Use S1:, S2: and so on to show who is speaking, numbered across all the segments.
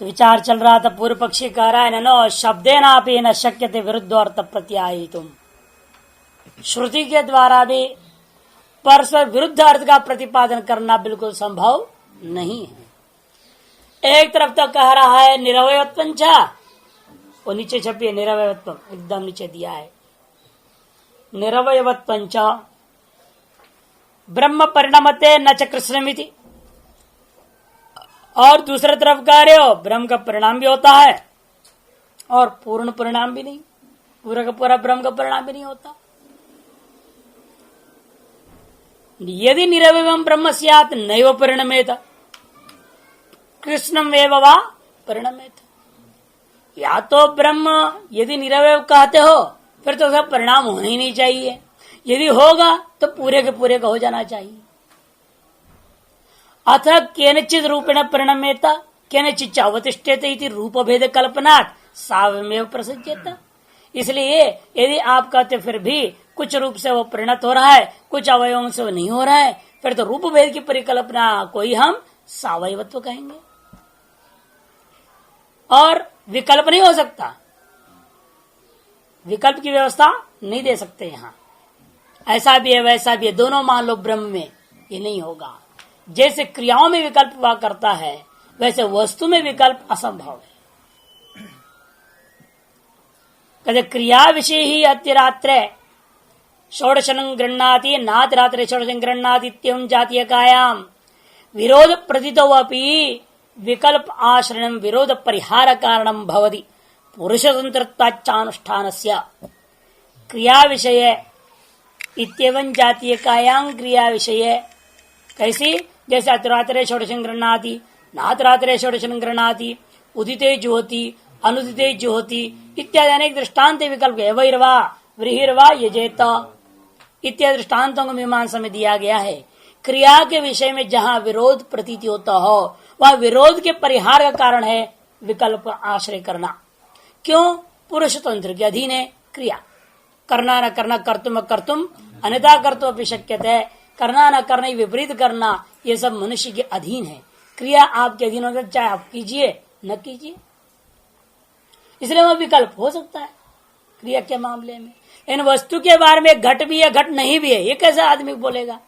S1: तो विचार चल रहा था, पूर्व पक्षी कह रहा है नो शब्देनापि न शक्यते विरुद्ध अर्थ प्रत्यायितुम, श्रुति के द्वारा भी परस्पर विरुद्ध अर्थ का प्रतिपादन करना बिल्कुल संभव नहीं है। एक तरफ तो कह रहा है निरवयत्वंच, वो नीचे छपिए निरवयत्व, एकदम नीचे दिया है निरवयत्वंच ब्रह्म परिणमते न च कृष्णमिति, और दूसरी तरफ कह रहे हो ब्रह्म का परिणाम भी होता है और पूर्ण परिणाम भी नहीं, पूरा का पूरा ब्रह्म का परिणाम भी नहीं होता। यदि निरवयवम ब्रह्म स्यात् नैव परिणमेत कृष्णम एव वा परिणमेत, या तो ब्रह्म यदि निरवय कहते हो फिर तो उसका परिणाम होना ही नहीं चाहिए, यदि होगा तो पूरे के पूरे का हो जाना चाहिए। अथ केनचित रूपेण परिणमेत केनचित अवतिष्ठेत इति रूप भेद कल्पनात् सावमेव प्रसज्येत। इसलिए यदि आप कहते फिर भी कुछ रूप से वो परिणत हो रहा है, कुछ अवयवों से वो नहीं हो रहा है, फिर तो रूप भेद की परिकल्पना को ही हम सावयवत्व कहेंगे और विकल्प नहीं हो सकता, विकल्प की व्यवस्था नहीं दे सकते। यहाँ ऐसा भी है वैसा भी है, दोनों मान लो ब्रह्म में, ये नहीं होगा। जैसे क्रियाओं में विकल्प हुआ करता है वैसे वस्तु में विकल्प असंभव है। कहते क्रिया विषय ही अत्यरात्र षोडशनं गृह्णाति नातिरात्रे षोडशं गृह्णाति इत्यं जातीय कायाम विरोध प्रतितो अपि विकल्प आश्रयणं विरोध परिहार कारणं भवति पुरुष तंत्रतानुष्ठानस्य क्रिया विषय इत्येवं जातीय कायां क्रिया विषय कैसी, जैसे अतिरात्रे षोडशं गृह्णाति नातिरात्रे षोडशं गृह्णाति उदिते जुहोति अनुदिते जुहोति इत्यादि अनेक दृष्टान्त विकल्प वैरवा व्रीहिर्वा यजेत इत्यादि दृष्टान्तों को मीमांसा में दिया गया है। क्रिया के विषय में जहाँ विरोध प्रतीति होता हो वह विरोध के परिहार का कारण है विकल्प आश्रय करना। क्यों? पुरुष तंत्र के अधीन है क्रिया, करना न करना कर्तुम कर्तुम अन्यथा कर्तुम अपि शक्यते, करना न करना विपरीत करना ये सब मनुष्य के अधीन है। क्रिया आपके अधीन होगा, चाहे आप कीजिए न कीजिए, इसलिए वह विकल्प हो सकता है क्रिया के मामले में। इन वस्तु के बारे में घट भी है घट नहीं भी है, ये कैसा आदमी बोलेगा?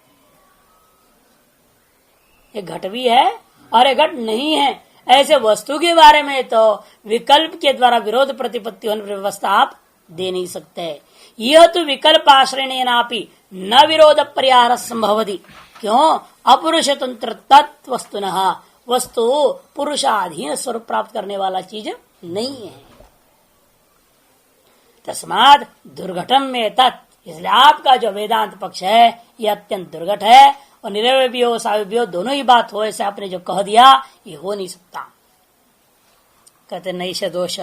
S1: ये घट भी है और ये घट नहीं है, ऐसे वस्तु के बारे में तो विकल्प के द्वारा विरोध प्रतिपत्ति होने की व्यवस्था आप दे नहीं सकते। यह तो विकल्प आश्रय नापि न विरोध परिहार संभवति। क्यों? अपुरुष तंत्र तत्व वस्तु पुरुषाधीन स्वरूप प्राप्त करने वाला चीज नहीं है। तस्माद दुर्घटम में तत्, इसलिए आपका जो वेदांत पक्ष है यह अत्यंत दुर्घट है और निरवय भी हो सावय भी हो दोनों ही बात हो, ऐसे आपने जो कह दिया ये हो नहीं सकता। कहते नैष दोष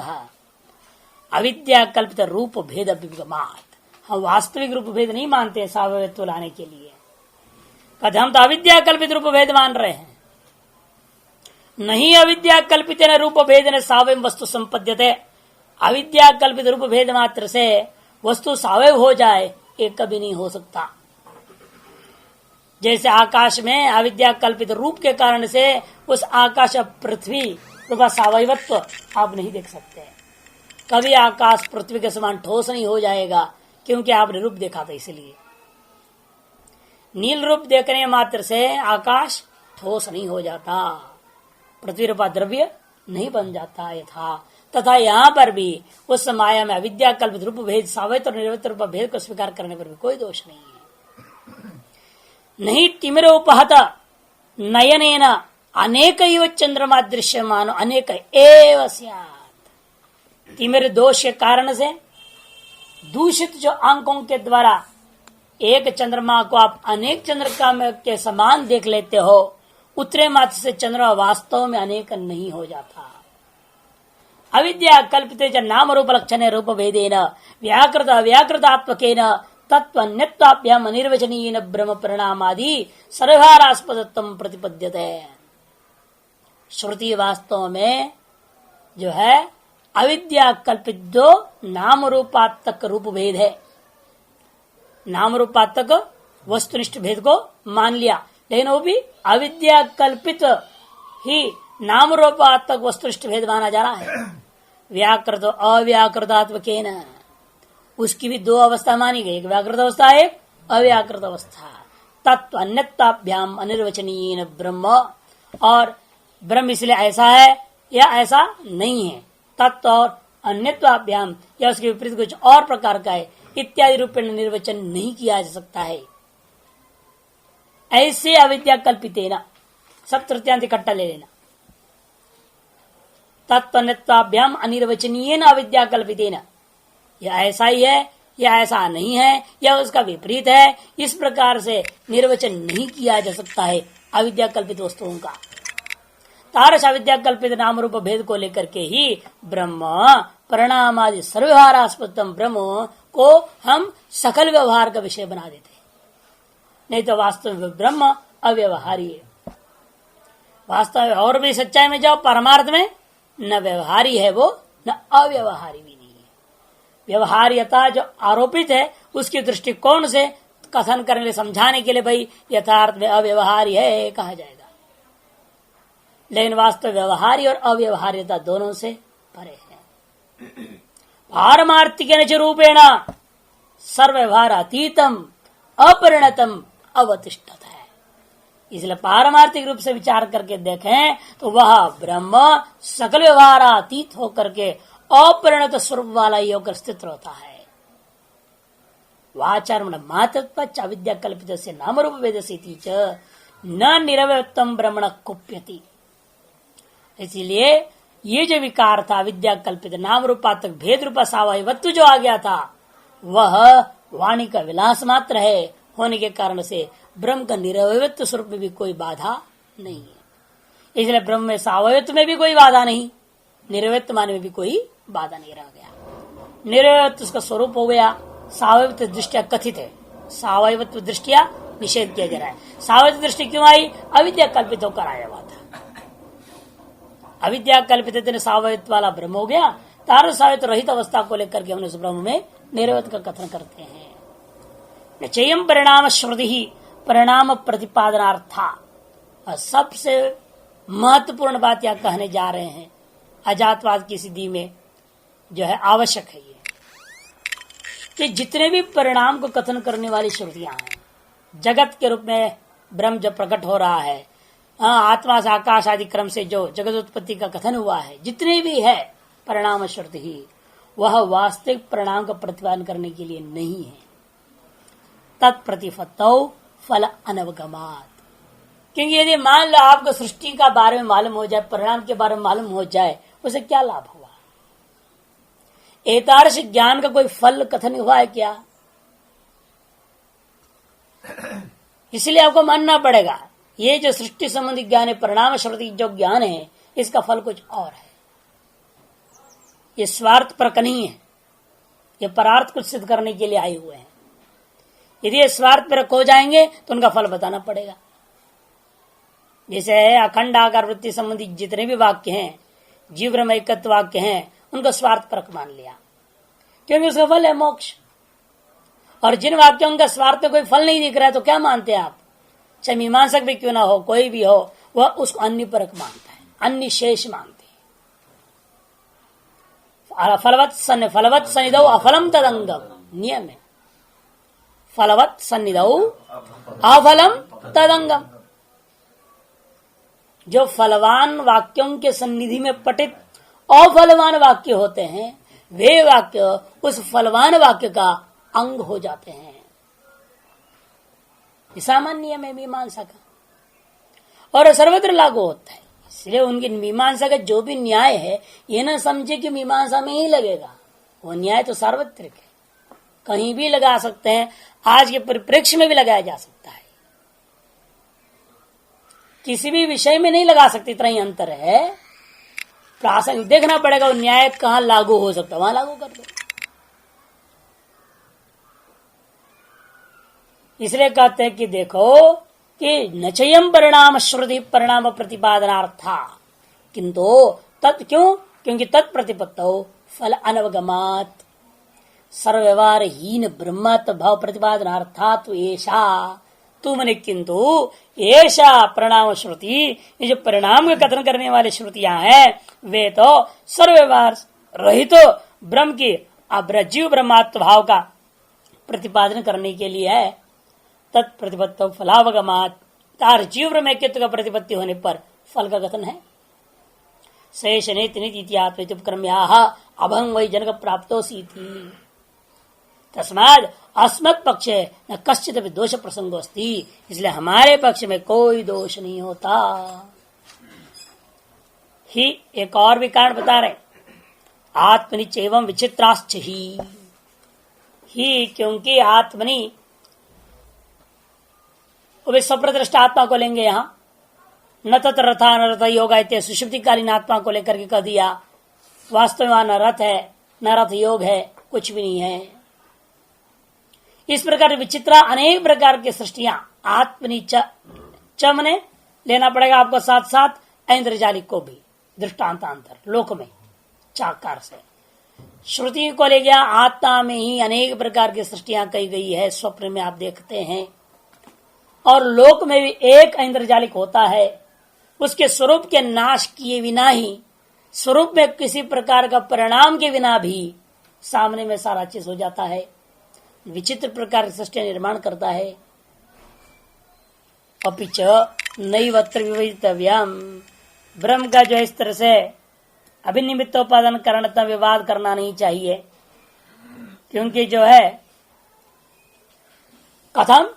S1: अविद्या कल्पित रूप भेद विगमात, हम वास्तविक रूप भेद नहीं मानते सावयत्व लाने के लिए। कहते हम तो अविद्या कल्पित रूप भेद मान रहे हैं, नहीं अविद्या कल्पित न रूप भेद न सावय वस्तु संपद्यते। अविद्या कल्पित रूप भेद मात्र से वस्तु सावय हो जाए ये कभी नहीं हो सकता। जैसे आकाश में अविद्या कल्पित रूप के कारण से उस आकाश पृथ्वी रूपा सावयवत्व आप नहीं देख सकते। कभी आकाश पृथ्वी के समान ठोस नहीं हो जाएगा क्योंकि आपने रूप देखा था, इसलिए नील रूप देखने मात्र से आकाश ठोस नहीं हो जाता, पृथ्वी रूपा द्रव्य नहीं बन जाता यथा। तथा यहाँ पर भी उस माया में अविद्या कल्पित रूप भेद सावयव और निरवय रूप भेद को स्वीकार करने पर भी कोई दोष नहीं है। नहीं तिमिरोपहत नयनेन अनेक चंद्रमा दृश्यमान अनेक एव स्यात्। तिमिर दोष के कारण से दूषित जो आंखों के द्वारा एक चंद्रमा को आप अनेक चंद्रमा के समान देख लेते हो, उतरे मात्र से चंद्रमा वास्तव में अनेक नहीं हो जाता। अविद्या कल्पित नाम रूप लक्षण रूप भेदेन व्याकृत अव्याकृतात्मकेन तत्वन्यत्वाभ्याम अनिर्वचनीयेन ब्रह्म परिणामादि सर्वहारास्पदत्वं प्रतिपद्यते। श्रुति वास्तव में जो है अविद्या कल्पित दो नाम रूपात्मक रूप भेद है, नाम रूपात्मक वस्तुनिष्ठ भेद को मान लिया, लेकिन वो भी अविद्या कल्पित ही नाम रूपात्मक वस्तुनिष्ठ भेद माना जा रहा है। व्याकृत अव्याकृतात्मक न, उसकी भी दो अवस्था मानी गई, एक व्याकृत अवस्था एक अव्याकृत अवस्था। तत्व अन्यताभ्याम अनिर्वचनीय ब्रह्म, और ब्रह्म इसलिए ऐसा है या ऐसा नहीं है, तत्व और अन्यत्वाभ्याम या उसके विपरीत कुछ और प्रकार का है इत्यादि रूप में निर्वचन नहीं किया जा सकता है। ऐसे अविद्या कल्पितेना, सब तृतीयांत इकट्ठा ले लेना। तत्वन्यत्वाभ्याम अनिर्वचनीय अविद्या कल्पितेना, यह ऐसा ही है या ऐसा नहीं है या उसका विपरीत है, इस प्रकार से निर्वचन नहीं किया जा सकता है अविद्या कल्पित वस्तुओं का। तारस अविद्या कल्पित नाम रूप भेद को लेकर के ही ब्रह्म परिणाम आदि सर्वव्यवहारास्पदम ब्रह्म को हम सकल व्यवहार का विषय बना देते हैं। नहीं तो वास्तव में ब्रह्म अव्यवहारी है। वास्तव में और भी सच्चाई में जाओ, परमार्थ में न व्यवहारी है वो, न अव्यवहारी भी नहीं है। व्यवहार्यता जो आरोपित है उसके दृष्टिकोण से कथन करने लिए, समझाने के लिए भाई यथार्थ में अव्यवहारी है कहा जाएगा, लेकिन वास्तव व्यवहारी और अव्यवहार्यता दोनों से परे है। पारमार्थिक रूपेण सर्वव्यवहार अतीतम अपरिणतम अवतिष्ठत है। इसलिए पारमार्थिक रूप से विचार करके देखें तो वह ब्रह्म सकल व्यवहार अतीत होकर के अपरिणत स्वरूप वाला ही होकर स्थित रहता है। वाचारण मातत्पच अविद्या कल्पित से नाम रूप वेद से न निरवयत्तम ब्रह्मण कुप्यति। इसीलिए ये जो विकार था विद्या कल्पित नाम रूपात्मक भेद रूपा सावयवत्व जो आ गया था, वह वाणी का विलास मात्र है होने के कारण से ब्रह्म का निरवयत्व स्वरूप में भी कोई बाधा नहीं है। इसलिए ब्रह्म में सावयत्व में भी कोई बाधा नहीं, निरवयत्व माने में भी कोई बाधा नहीं रह गया। निरवयत्व उसका स्वरूप हो गया, सावयत्व दृष्टिया कथित है, सावयवत्व दृष्टिया निषेध किया जा रहा है। सावयत्व दृष्टि क्यों आई? अविद्या कल्पित होकर आया हुआ था। अविद्या कल्पित सावयत्व वाला ब्रह्म हो गया, तार सावयत्व रहित अवस्था को लेकर के हम उस ब्रह्म में निरवयत्व का कथन करते हैं। निचयम परिणाम श्रुति ही परिणाम प्रतिपादनार्था, और सबसे महत्वपूर्ण बात यह कहने जा रहे हैं अजातवाद की सिद्धि में जो है आवश्यक है ये कि जितने भी परिणाम को कथन करने वाली श्रुतियां हैं, जगत के रूप में ब्रह्म जब प्रकट हो रहा है, आत्मा से आकाश आदि क्रम से जो जगत उत्पत्ति का कथन हुआ है, जितने भी है परिणाम श्रुति ही, वह वास्तविक परिणाम का प्रतिपादन करने के लिए नहीं है। तत्प्रतिपत्तौ फल अनवगमात, क्योंकि यदि मान लो आपको सृष्टि का बारे में मालूम हो जाए, परिणाम के बारे में मालूम हो जाए, उसे क्या लाभ हुआ? एतादृश ज्ञान का कोई फल कथन हुआ है क्या? इसलिए आपको मानना पड़ेगा ये जो सृष्टि संबंधी ज्ञान है, परिणाम श्रुति जो ज्ञान है, इसका फल कुछ और है। ये स्वार्थ परक नहीं है, ये परार्थ कुछ सिद्ध करने के लिए आए हुए हैं। यदि ये स्वार्थ परक हो जाएंगे तो उनका फल बताना पड़ेगा। जैसे अखंड आकार वृत्ति संबंधी जितने भी वाक्य हैं, जीव ब्रह्म एकत्व वाक्य हैं, उनको स्वार्थ परक मान लिया, क्योंकि उसका फल है मोक्ष। और जिन वाक्यों का स्वार्थ में कोई फल नहीं दिख रहा है तो क्या मानते हैं आप? चाहे मीमांसक भी क्यों ना हो, कोई भी हो, वह उसको अन्य परक मानता है, अन्य शेष मानते हैं। फलवत सन्निधौ अफलम तदंगम नियम है, फलवत सन्निधौ अफलम तदंगम। जो फलवान वाक्यों के सन्निधि में पठित अफलवान वाक्य होते हैं, वे वाक्य उस फलवान वाक्य का अंग हो जाते हैं। सामान्य नियम है मीमांसा का और सर्वत्र लागू होता है। इसलिए उनकी मीमांसा का जो भी न्याय है, ये ना समझे कि मीमांसा में ही लगेगा, वो न्याय तो सार्वत्रिक है, कहीं भी लगा सकते हैं, आज के परिप्रेक्ष्य में भी लगाया जा सकता है, किसी भी विषय में नहीं लगा सकते, इतना ही अंतर है। प्रासंगिक देखना पड़ेगा वो न्याय कहां लागू हो सकता है, वहां लागू कर दो। इसलिए कहते हैं कि देखो कि नचयम परिणाम श्रुति परिणाम प्रतिपादनार्था, किंतु तत् क्यों? क्योंकि तत्प्रतिपत्तौ फल अनवगमात सर्वव्यवहार हीन ब्रह्मत्व भाव प्रतिपादनार्था तो ऐसा तुमने किंतु ऐसा परिणाम श्रुति, ये जो परिणाम का कथन करने वाली श्रुतियां हैं वे तो सर्वव्यवहार रहित ब्रह्म की अब्रजीव ब्रह्मात्म भाव का प्रतिपादन करने के लिए है। तत्प्रतिपत्त फलावगमात, तार जीव ब्रह्म का प्रतिपत्ति होने पर फल का कथन है। शेष नीतिनित्यात्मक्रम्याः अभंग वही जनक प्राप्तोसी थी। तस्माद अस्मत् पक्षे न कश्चित भी दोष प्रसंगोस्ति, इसलिए हमारे पक्ष में कोई दोष नहीं होता। ही एक और भी कारण बता रहे, आत्मनि चैवं विचित्राश्च ही क्योंकि आत्मनि वे स्वप्रदृष्ट आत्मा को लेंगे यहाँ, न तत् रथा न रथ योग है, सुषुप्तिकालीन आत्मा को लेकर के कह दिया। वास्तव में न रथ है न रथ योग है, कुछ भी नहीं है। इस प्रकार विचित्र अनेक प्रकार की सृष्टियां आत्मनि च मने लेना पड़ेगा आपको, साथ साथ ऐन्द्रजालिक को भी दृष्टांतांतर लोक में चाकार से श्रुति को ले गया। आत्मा में ही अनेक प्रकार की सृष्टियां कही गई है, स्वप्न में आप देखते हैं। और लोक में भी एक ऐन्द्रजालिक होता है, उसके स्वरूप के नाश किए बिना ही, स्वरूप में किसी प्रकार का परिणाम के बिना भी सामने में सारा चीज हो जाता है। विचित्र प्रकार की सृष्टि निर्माण करता है। अपिच नैवत्र विवजितव्यम, ब्रह्म का जो इस तरह से अभिनिमित्तोपादान कारणता विवाद करना नहीं चाहिए, क्योंकि जो है कथम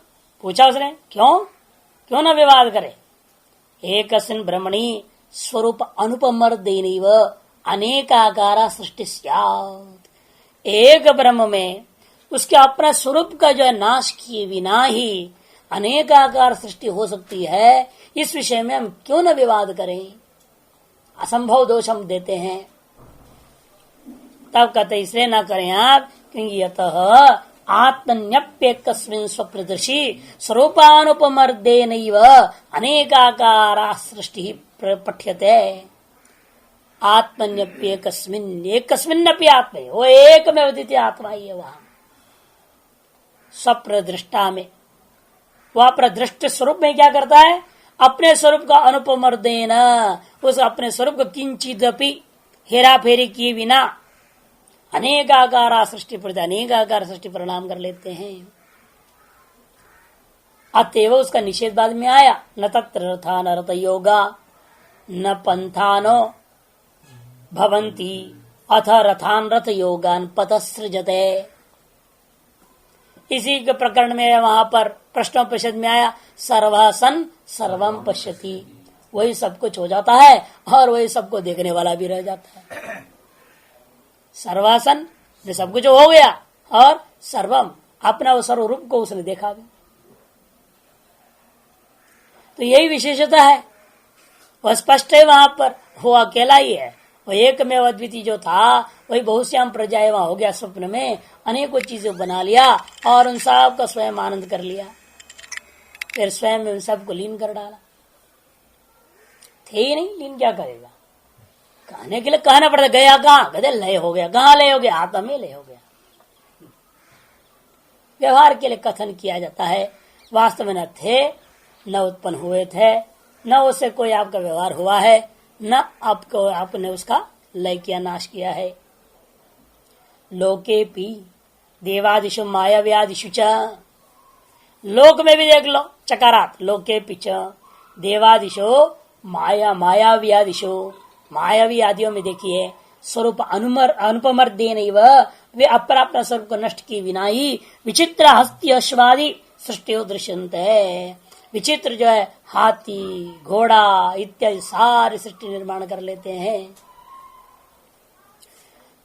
S1: पूछा उसने, क्यों न विवाद करे। एकस्मिन् ब्रह्मणि स्वरूप अनुपमर्देनैव अनेकाकारा सृष्टि स्यात्, एक ब्रह्म में उसके अपना स्वरूप का जो है नाश किए बिना ही अनेकाकार सृष्टि हो सकती है। इस विषय में हम क्यों न विवाद करें, असंभव दोष हम देते हैं। तब कहते इसलिए ना करें आप, क्योंकि यतः आत्मन्यप्येकस्मिन् स्वप्रदर्शी स्वरूपानुपमर्देनैव अनेकाकारा सृष्टि पठ्यते। आत्मन्यप्येकस्मिन्, एकस्मिन्नपि आत्मे, वो एक में अद्वितीय आत्मा ही है। वहां स्वप्रदृष्टा में, वह प्रदृष्ट स्वरूप में क्या करता है, अपने स्वरूप का अनुपमर्देन, उस अपने स्वरूप को किंचिदपि हेरा फेरी किए बिना अनेकाकार सृष्टि पर अनेकाकार सृष्टि परिणाम कर लेते हैं। अतएव उसका निषेध बाद में आया, न तत्र रथा न रथ योगा न पंथानो भवंती अथ रथान रथ योगान पतसृजते। इसी के प्रकरण में वहां पर प्रश्नोपनिषद में आया, सर्वः सन् सर्वं पश्यति, वही सब कुछ हो जाता है और वही सबको देखने वाला भी रह जाता है। सर्वासन ने सब कुछ हो गया और सर्वम अपना वो सर्वरूप को उसने देखा भी। तो यही विशेषता है, वह स्पष्ट है वहां पर, वो अकेला ही है। वह एक में अद्वितीय जो था वही बहुश्याम प्रजाएं वहां हो गया, स्वप्न में अनेकों चीजें बना लिया और उन सब का स्वयं आनंद कर लिया, फिर स्वयं में उन सबको लीन कर डाला। थे ही नहीं, लीन क्या करेगा, कहने के लिए कहना पड़ता, गया कहां, गदे लय हो गया, कहां लय हो गया, आत्मा में लय हो गया। व्यवहार के लिए कथन किया जाता है, वास्तव में न थे, न उत्पन्न हुए थे, न उससे कोई आपका व्यवहार हुआ है, न आपको आपने उसका लय किया, नाश किया है। लोके पी देवादिशु मायाव्यादिशु च, लोक में भी देख लो चकारात, लोके पिच देवादिशो मायाव्यादिशो, मायावी आदियों में देखिए स्वरूप अनुपमर्देन वे अपना स्वरूप को नष्ट किए बिना ही विचित्र हस्ती अश्वादि सृष्टि दृश्यंत है। विचित्र जो है हाथी घोड़ा इत्यादि सारी सृष्टि निर्माण कर लेते हैं।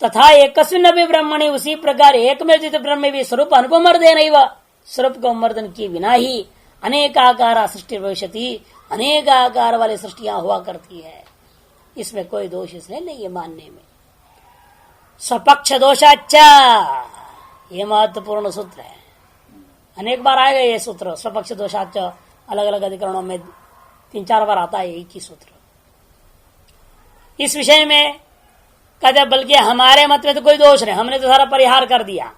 S1: तथा एकस्मिन् भी ब्रह्मणि, उसी प्रकार एक में जित ब्रह्म में भी स्वरूप अनुपमर्देन स्वरूप को मर्दन किए बिना ही अनेकाकार सृष्टि भविष्यति, अनेकाकार वाली सृष्टियां हुआ करती है। इसमें कोई दोष इसलिए नहीं है मानने में। स्वपक्ष दोषाच्चा, ये महत्वपूर्ण सूत्र है, अनेक बार आएगा ये सूत्र। स्वपक्ष दोषाच्चा अलग अलग अधिकरणों में 3-4 बार आता है एक ही सूत्र। इस विषय में कहते बल्कि हमारे मत में तो कोई दोष नहीं, हमने तो सारा परिहार कर दिया,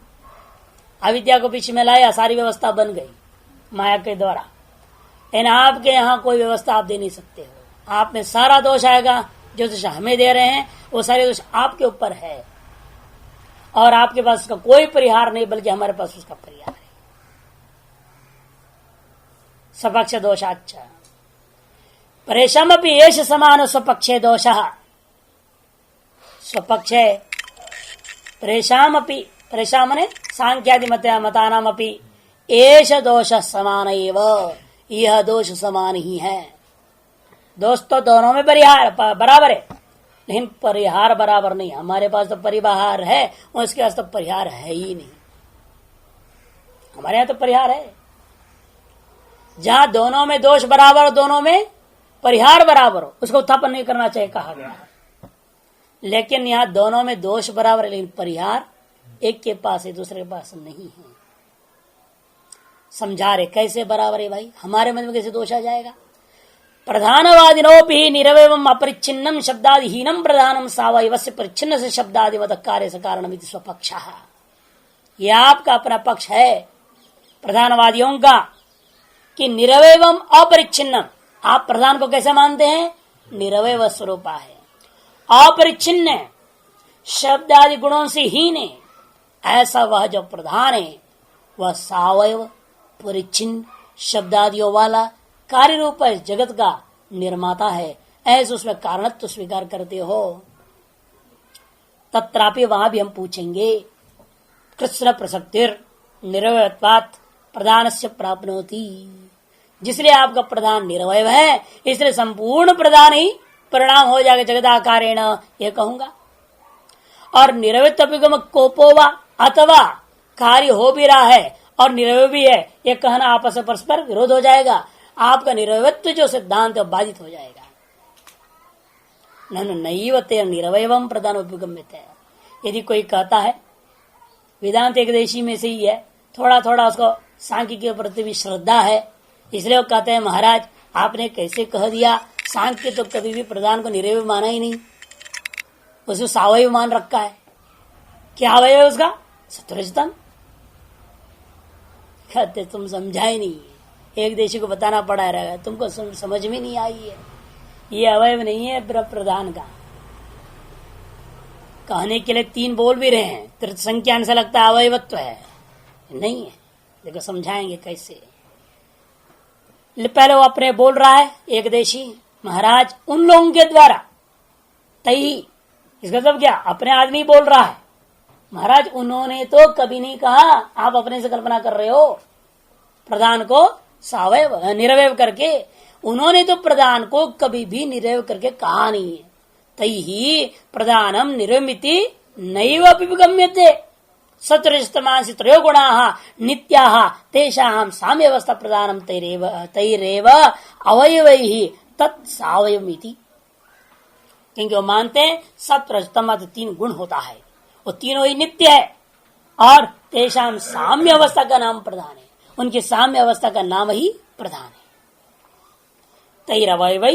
S1: अविद्या को पीछे में लाया, सारी व्यवस्था बन गई। माया के द्वारा। लेकिन आपके यहाँ कोई व्यवस्था आप दे नहीं सकते हो। आप में सारा दोष आएगा, जो दोष हमें दे रहे हैं वो सारे दोष आपके ऊपर है, और आपके पास उसका कोई परिहार नहीं, बल्कि हमारे पास उसका परिहार है। स्वपक्ष दोषाच्च परेशामपि एष समान स्वपक्षे दोषः। स्वपक्षे परेशामपि, परेशान मने सांख्यादि मतानामपि एष दोष समान एव, यह दोष समान ही है। दोष तो दोनों में परिहार बराबर है, लेकिन परिहार बराबर नहीं। हमारे पास तो परिहार है, उसके पास तो परिहार है ही नहीं। हमारे यहां तो परिहार है। जहां दोनों में दोष बराबर हो, दोनों में परिहार बराबर हो, उसको उत्थापन नहीं करना चाहिए कहा गया। लेकिन यहां दोनों में दोष बराबर है, लेकिन परिहार एक के पास है, दूसरे के पास नहीं है। समझा रहे कैसे बराबर है भाई, हमारे मन में कैसे दोष आ जाएगा। प्रधानवादिनोपि निरवयवम अपरिच्छिन्नम शब्दादिहीनम प्रधानम सावयवस्य परिच्छिन्न से शब्दादिवत कार्य से कारणम इति स्वपक्षः। यह आपका अपना पक्ष है प्रधानवादियों का कि निरवयवम अपरिच्छिन्नम। आप प्रधान को कैसे मानते हैं? निरवयव स्वरूपा है, अपरिच्छिन्न शब्द आदि गुणों से हीन है। ऐसा वह जो प्रधान है वह सावयव परिच्छिन्न शब्दादियों वाला कार्य रूप है, जगत का निर्माता है। ऐसे उसमें कारणत्व स्वीकार करते हो। तत्रापि वहां भी हम पूछेंगे, कृष्ण प्रसक्तिर निरवयत्वात् प्रधानस्य प्राप्नोति। जिसलिए आपका प्रधान निरवय है, इसलिए संपूर्ण प्रधान ही परिणाम हो जाएगा जगदाकारेण, यह कहूंगा। और निरवयत्वपिगम कोपोवा, अथवा कार्य हो भी रहा है और निरवय भी है, यह कहना आपस में परस्पर विरोध हो जाएगा। आपका निरवयत्व जो सिद्धांत है बाधित हो जाएगा। नैवते निरवयवम प्रधान उपगम्यते। यदि कोई कहता है वेदांत एकदेशी में से ही है, थोड़ा थोड़ा उसको सांख्य के प्रति भी श्रद्धा है, इसलिए वो कहते हैं महाराज आपने कैसे कह दिया, सांख्य तो कभी भी प्रधान को निरवय माना ही नहीं, उसको सावयव मान रखा है। क्या अवयव है उसका? सत्वरजतम। कहते तुम समझा ही नहीं, एक देशी को बताना पड़ा रहेगा, तुमको समझ में नहीं आई है। ये अवयव नहीं है प्रधान का। कहने के लिए तीन बोल भी रहे हैं, तृतीय संख्यान से लगता है अवयवत्व है, नहीं है। देखो समझाएंगे कैसे। पहले वो अपने बोल रहा है एक देशी, महाराज उन लोगों के द्वारा तई, इसका मतलब क्या? अपने आदमी बोल रहा है, महाराज उन्होंने तो कभी नहीं कहा, आप अपने से कल्पना कर रहे हो प्रधान को सावयव निरवयव करके। उन्होंने तो प्रधान को कभी भी निरवयव करके कहा नहीं है। तैहि प्रधानम निरवयमिति नैव अभिगम्यते। सत्रजस्तमांसि त्रयो गुणाः नित्याः तेषां साम्यावस्था प्रधानम तैरेव अवयवैहि तत् सावयवमिति। क्योंकि वो मानते हैं सत्रजतम तीन गुण होता है, वो तीनों ही नित्य है और तेषां साम्य अवस्था का नाम प्रधान है, उनकी साम्य अवस्था का नाम ही प्रधान है। तैरवयवै,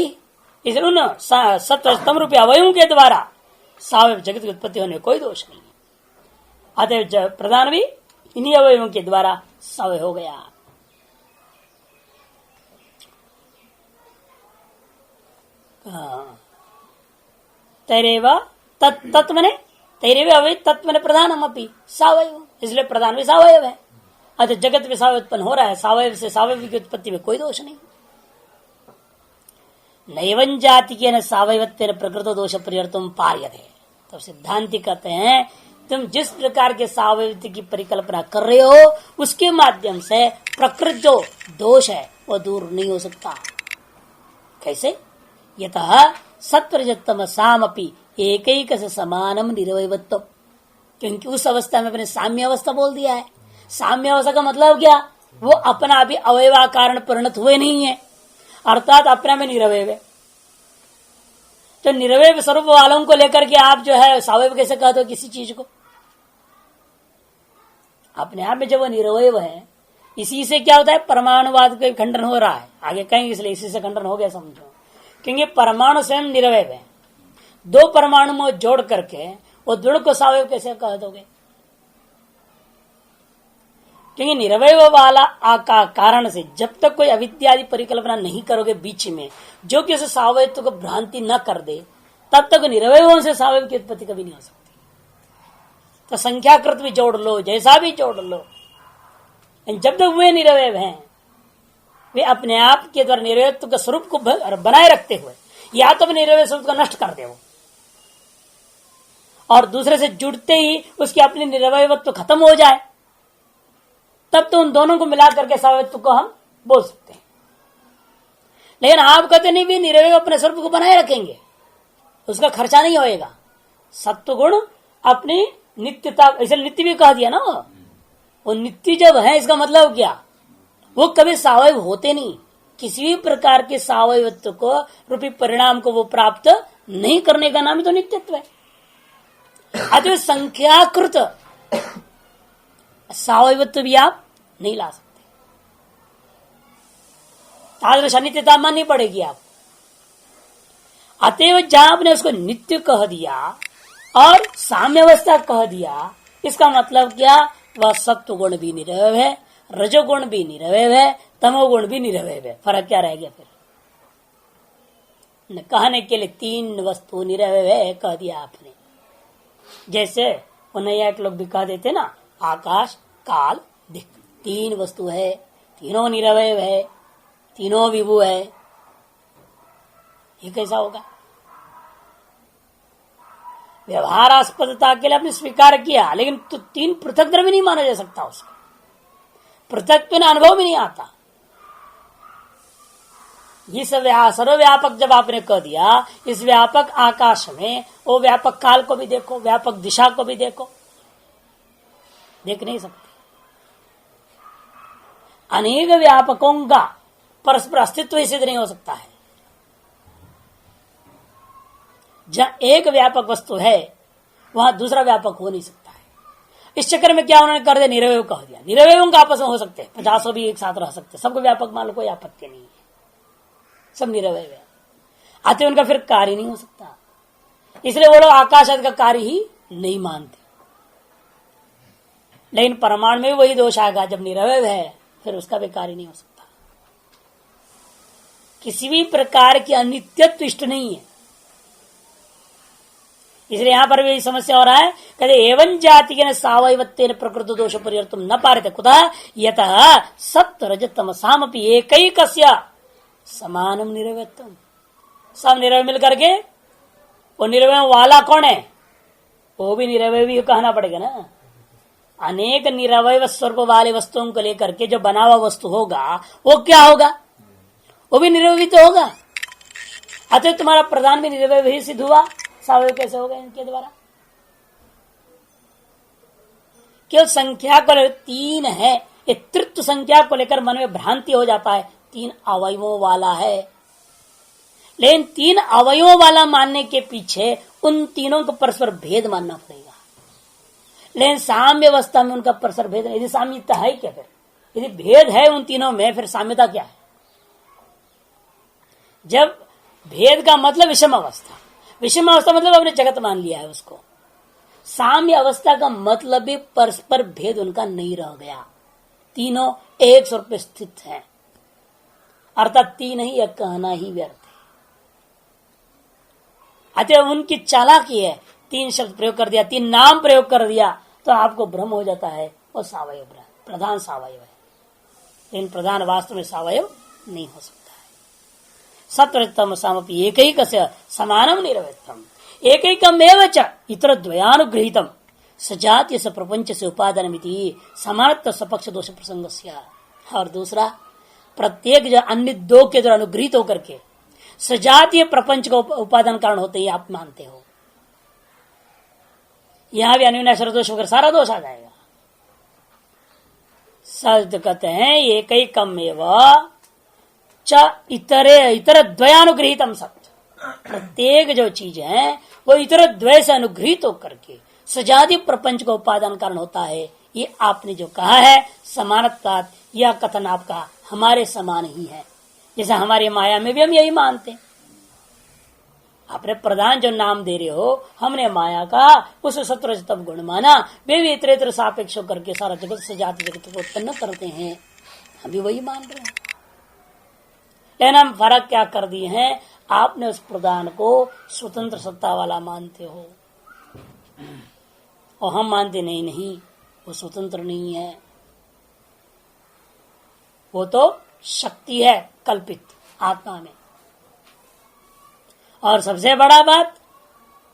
S1: इसलिए उन सत्रजतम रूपी अवयवों के द्वारा सावयव जगत की उत्पत्ति होने में कोई दोष नहीं है। अतः प्रधान भी इन्हीं अवयवों के द्वारा सावयव हो गया। तैरेव तत्व ने तैरेव अवय तत्व ने प्रधानम अपि सावयव, इसलिए प्रधान भी सावयव है। अतः जगत में सावयव उत्पन्न हो रहा है, सावयव से सावयव की उत्पत्ति में कोई दोष नहीं। नैवं जाति के न सावयवत्वेन प्रकृतो दोष परिवर्तन पार्यते। तो सिद्धांति कहते हैं तुम जिस प्रकार के सावयव की परिकल्पना कर रहे हो उसके माध्यम से प्रकृत जो दोष है वह दूर नहीं हो सकता। कैसे? यतः सत्वरजतम सामपि एकैक से समानम निरवयवत्व, क्योंकि उस अवस्था में अपने साम्य अवस्था बोल दिया है। साम्य अवस्था का मतलब क्या? वो अपना भी अवयवा कारण परिणत हुए नहीं है, अर्थात अपना में निरवयव है। तो निरवयव स्वरूप वालों को लेकर के आप जो है सावयव कैसे कहते हो किसी चीज को? अपने आप में जब वो निरवयव है, इसी से क्या होता है? परमाणुवाद का खंडन हो रहा है, आगे कहेंगे, इसलिए इसी से खंडन हो गया समझो। क्योंकि परमाणु स्वयं निरवयव है, दो परमाणु में जोड़ करके वो दृढ़ को सावयव कैसे कह दोगे? क्योंकि निरवय वाला कारण से जब तक कोई अविद्यादि परिकल्पना नहीं करोगे बीच में, जो कि उस सावयत्व को भ्रांति न कर दे, तब तक निरवयों से सावयव की उत्पत्ति कभी नहीं हो सकती। तो संख्याकृत भी जोड़ लो, जैसा भी जोड़ लो, जब तक वे निरवय हैं, वे अपने आप के द्वारा निरवयत्व के स्वरूप को बनाए रखते हुए या तो निरवय स्वरूप को नष्ट कर दे वो, और दूसरे से जुड़ते ही उसकी अपनी निरवयत्व खत्म हो जाए, तब तो उन दोनों को मिला करके सावयत्व को हम बोल सकते हैं। लेकिन आप कहते नहीं भी निरवय अपने स्वरूप को बनाए रखेंगे, उसका खर्चा नहीं होएगा। सत्व गुण अपनी नित्यता, ऐसे नित्य भी कह दिया ना, वो नित्य जब है इसका मतलब क्या, वो कभी सावयव होते नहीं। किसी भी प्रकार के सावयवत्व को रूपी परिणाम को वो प्राप्त नहीं करने का नाम ही तो नित्यत्व है। अतः संख्याकृत सावयवत्व भी आप नहीं ला सकते, तादृश अनित्यता माननी पड़ेगी आप। अतएव जहां आपने उसको नित्य कह दिया और साम्यावस्था कह दिया, इसका मतलब क्या, वह सत्व गुण भी निरवय है, रजोगुण भी निरवय है, तमोगुण भी निरवय है। फर्क क्या रह गया फिर? न कहने के लिए तीन वस्तु निरवय है कह दिया आपने। जैसे नैयायिक लोग भी कह देते ना, आकाश काल दिक्, तीन वस्तु है, तीनों निरवय है, तीनों विभु है, ये कैसा होगा? व्यवहारास्पदता के लिए आपने स्वीकार किया, लेकिन तो तीन पृथक द्रव्य नहीं माना जा सकता, उसको पृथक अनुभव में नहीं आता। इस सर्वव्यापक जब आपने कह दिया, इस व्यापक आकाश में वो व्यापक काल को भी देखो, व्यापक दिशा को भी देखो, देख नहीं सकते। अनेक व्यापकों का परस्पर अस्तित्व ही सिद्ध नहीं हो सकता है। जहां एक व्यापक वस्तु है वहां दूसरा व्यापक हो नहीं सकता है। इस चक्कर में क्या उन्होंने कर दिया, निरवय कह दिया। निरवयों का आपस में हो सकते हैं, 50 भी एक साथ रह सकते, सबको व्यापक मान लो, कोई आपत्ति नहीं है, सब निरवय है। आते उनका फिर कार्य नहीं हो सकता, इसलिए वो लोग आकाश आदि का कार्य ही नहीं मानते। लेकिन परमाणु में भी वही दोष आएगा, जब निरवय है फिर उसका भी कार्य नहीं हो सकता। किसी भी प्रकार की अनित्यत्व इष्ट नहीं है। इसलिए यहां पर भी समस्या हो रहा है, कहते एवं जाति के सावयवत्तेन प्रकृत दोष परिवर्तन न पारते कुतः यतः सत्व रजतम सामपि एकैकस्य समानम निरवयत्वम। सब निरवय मिल करके, वो निरवय वाला कौन है, वो भी निरवय भी कहना पड़ेगा ना। अनेक निरवय स्वरूप वाले वस्तुओं को लेकर के जो बना हुआ वस्तु होगा वो क्या होगा, वो भी निरवय तो होगा। अतः तुम्हारा प्रधान भी निरवय ही सिद्ध हुआ, सावयव कैसे होगा इनके द्वारा? केवल संख्या को तीन है, ये तृत्व संख्या को लेकर मन में भ्रांति हो जाता है, तीन अवयवों वाला है। लेकिन तीन अवयवों वाला मानने के पीछे उन तीनों को परस्पर भेद मानना पड़ेगा। लेकिन साम्य अवस्था में उनका परस्पर भेद नहीं। यदि साम्यता है क्या, फिर यदि भेद है उन तीनों में, फिर साम्यता क्या है? जब भेद का मतलब विषम अवस्था, विषम अवस्था मतलब आपने जगत मान लिया है उसको। साम्य अवस्था का मतलब भी परस्पर भेद उनका नहीं रह गया, तीनों एक स्वरूप में स्थित हैं, अर्थात तीन ही यह कहना ही व्यर्थ है। अतः उनकी चालाकी है, तीन शब्द प्रयोग कर दिया, तीन नाम प्रयोग कर दिया, तो आपको भ्रम हो जाता है वो सावयव प्रधान सावयव है। लेकिन प्रधान वास्तव में सावयव नहीं हो सकता है। सत्वरतम सामपि एकैकस्य समानम निरवयत्वम एकैकमेव च इतर द्वयानुगृहीतम सजातीय से प्रपंच से उपादानमिति समानत्व सपक्ष दोष प्रसंगस्य। और दूसरा, प्रत्येक जो अन्य दो के द्वारा अनुगृहित होकर के सजातीय प्रपंच का उपादान कारण होते ही आप मानते हो, यहां भी अन्विनाश्र दोष होकर सारा दोष आ जाएगा। सत्य कहते हैं एकैकमेव च इतर द्वयानुगृहीतम सत्य। प्रत्येक जो चीज है वो इतर द्वय से अनुगृहित होकर के सजातीय प्रपंच का उपादान कारण होता है। ये आपने जो कहा है समानता, यह कथन आपका हमारे समान ही है। जैसे हमारी माया में भी हम यही मानते हैं। अपने प्रधान जो नाम दे रहे हो, हमने माया का उस सत्वरजतम गुण माना, वे भी इतरेतर सापेक्ष करके सारा जगत से जाति जगत को उत्पन्न करते हैं, हम भी वही मान रहे हैं। लेकिन हम फर्क क्या कर दिए हैं, आपने उस प्रधान को स्वतंत्र सत्ता वाला मानते हो और हम मानते नहीं, वो स्वतंत्र नहीं है, वो तो शक्ति है कल्पित आत्मा में। और सबसे बड़ा बात,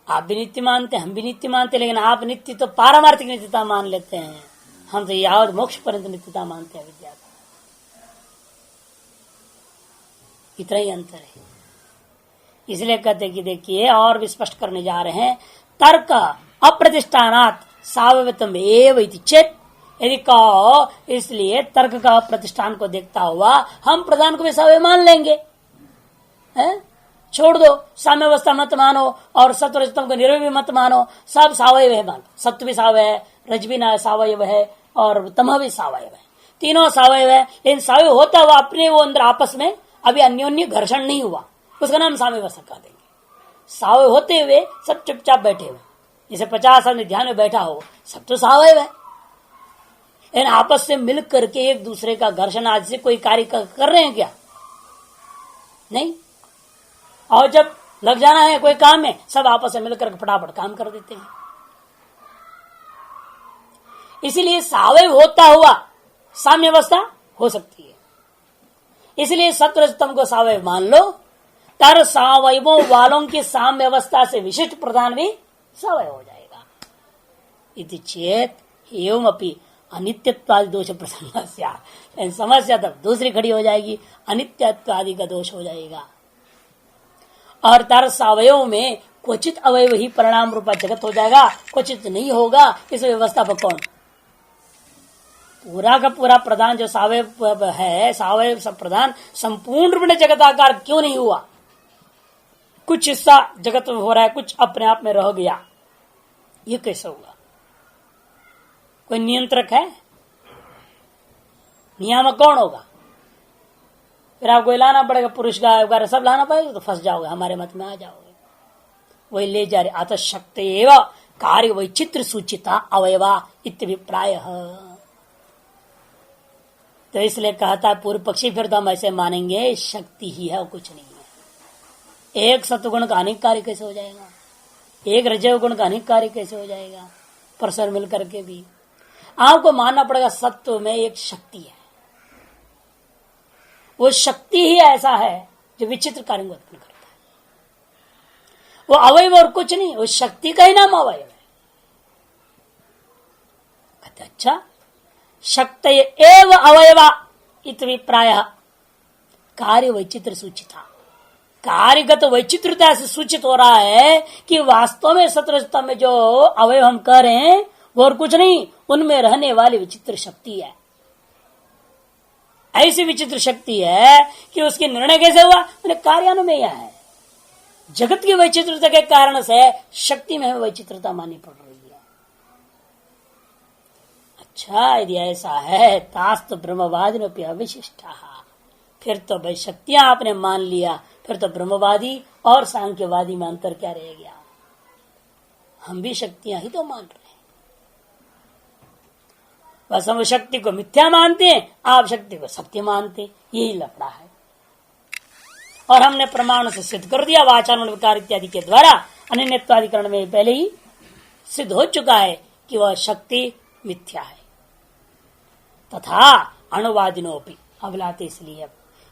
S1: आप भी नित्य मानते, हम भी नित्य मानते, लेकिन आप नित्य तो पारमार्थिक नित्यता मान लेते हैं, हम तो यावत मोक्ष पर्यंत नित्यता मानते हैं विद्या का। इतना ही अंतर है। इसलिए कहते कि देखिए, और भी स्पष्ट करने जा रहे हैं, तर्क अप्रतिष्ठानात् सावयवत्वम् एव इति चेत्, यदि कहो इसलिए तर्क का प्रतिष्ठान को देखता हुआ हम प्रधान को भी सावय मान लेंगे, है? छोड़ दो, साम्यावस्था मत मानो और सत्वरजतम को निर्वय भी मत मानो, सब सावयव है मानो, सत्व भी सावय है, रज भी सावयव है और तमः भी सावयव है, तीनों सावयव है। लेकिन सावयव होता हुआ अपने वो अंदर आपस में अभी अन्योन्य घर्षण नहीं हुआ, उसका नाम साम्यावस्था कह देंगे। सावयव होते हुए सब चुपचाप बैठे हुए, जैसे 50 आदमी ध्यान में बैठा हो, सब तो सावयव है, लेकिन आपस से मिल करके एक दूसरे का घर्षण आज से कोई कार्य कर रहे हैं क्या? नहीं। और जब लग जाना है कोई काम में, सब आपस में मिलकर फटाफट काम कर देते हैं। इसीलिए सावयव होता हुआ साम्यावस्था हो सकती है, इसलिए सत्वरजतम को सावयव मान लो, तर सावयवों वालों की साम्यावस्था से विशिष्ट प्रधान भी सावयव हो जाएगा। इति चेत एवं अपि अनित्यत्वादि दोष प्रसंग, समस्या तब दूसरी खड़ी हो जाएगी, अनित्यत्वादि का दोष हो जाएगा। और तर सावयव में क्वचित अवयव ही परिणाम रूपा जगत हो जाएगा, क्वचित नहीं होगा। इस व्यवस्था पर कौन? पूरा का पूरा प्रधान जो सावयव है, सावयव सब प्रधान संपूर्ण रूप में जगताकार क्यों नहीं हुआ? कुछ हिस्सा जगत में हो रहा है, कुछ अपने आप में रह गया, ये कैसे होगा? कोई नियंत्रक है? नियामक कौन होगा? फिर आपको लाना पड़ेगा, पुरुष गाय वगैरह सब लाना पड़ेगा, तो फंस जाओगे, हमारे मत में आ जाओगे। वही ले जा रहे, अतः शक्ति एवं कार्य वैचित्र सूचिता अवयवा इत्यभिप्राय। तो इसलिए कहता है पूर्व पक्षी, फिर तो हम ऐसे मानेंगे शक्ति ही है और कुछ नहीं है। एक सत्वगुण का अनेक कार्य कैसे हो जाएगा? एक रजोगुण का अनेक कार्य कैसे हो जाएगा? परस्पर मिल करके भी आपको मानना पड़ेगा सत्व में एक शक्ति है, वो शक्ति ही ऐसा है जो विचित्र कार्य को उत्पन्न करता है। वो अवयव और कुछ नहीं, वो शक्ति का ही नाम अवयव है। कहते अच्छा, शक्त एव अवयवा इत्यभिप्राय कार्य वैचित्र सूचिता, कार्यगत वैचित्रता से सूचित हो रहा है कि वास्तव में सत्वरजता में जो अवयव हम कह रहे हैं वो और कुछ नहीं, उनमें रहने वाली विचित्र शक्ति है। ऐसी विचित्र शक्ति है कि उसके निर्णय कैसे हुआ? मैंने कार्यान्वय है। जगत की वैचित्रता के कारण से शक्ति में वैचित्रता माननी पड़ रही है। अच्छा, यदि ऐसा है तास्त ब्रह्मवादी अविशिष्टा, फिर तो भाई शक्तियां आपने मान लिया, फिर तो ब्रह्मवादी और सांख्यवादी में अंतर क्या रह गया? हम भी शक्तियां ही तो मान रहे हैं, बस हम शक्ति को मिथ्या मानते हैं, आप शक्ति को सत्य मानते, यही लफड़ा है। और हमने प्रमाण से सिद्ध कर दिया, वाचारण विकार इत्यादि के द्वारा अनन्यत्वाधिकरण में पहले ही सिद्ध हो चुका है कि वह शक्ति मिथ्या है। तथा अणुवादिनोपि, अब लाते इसलिए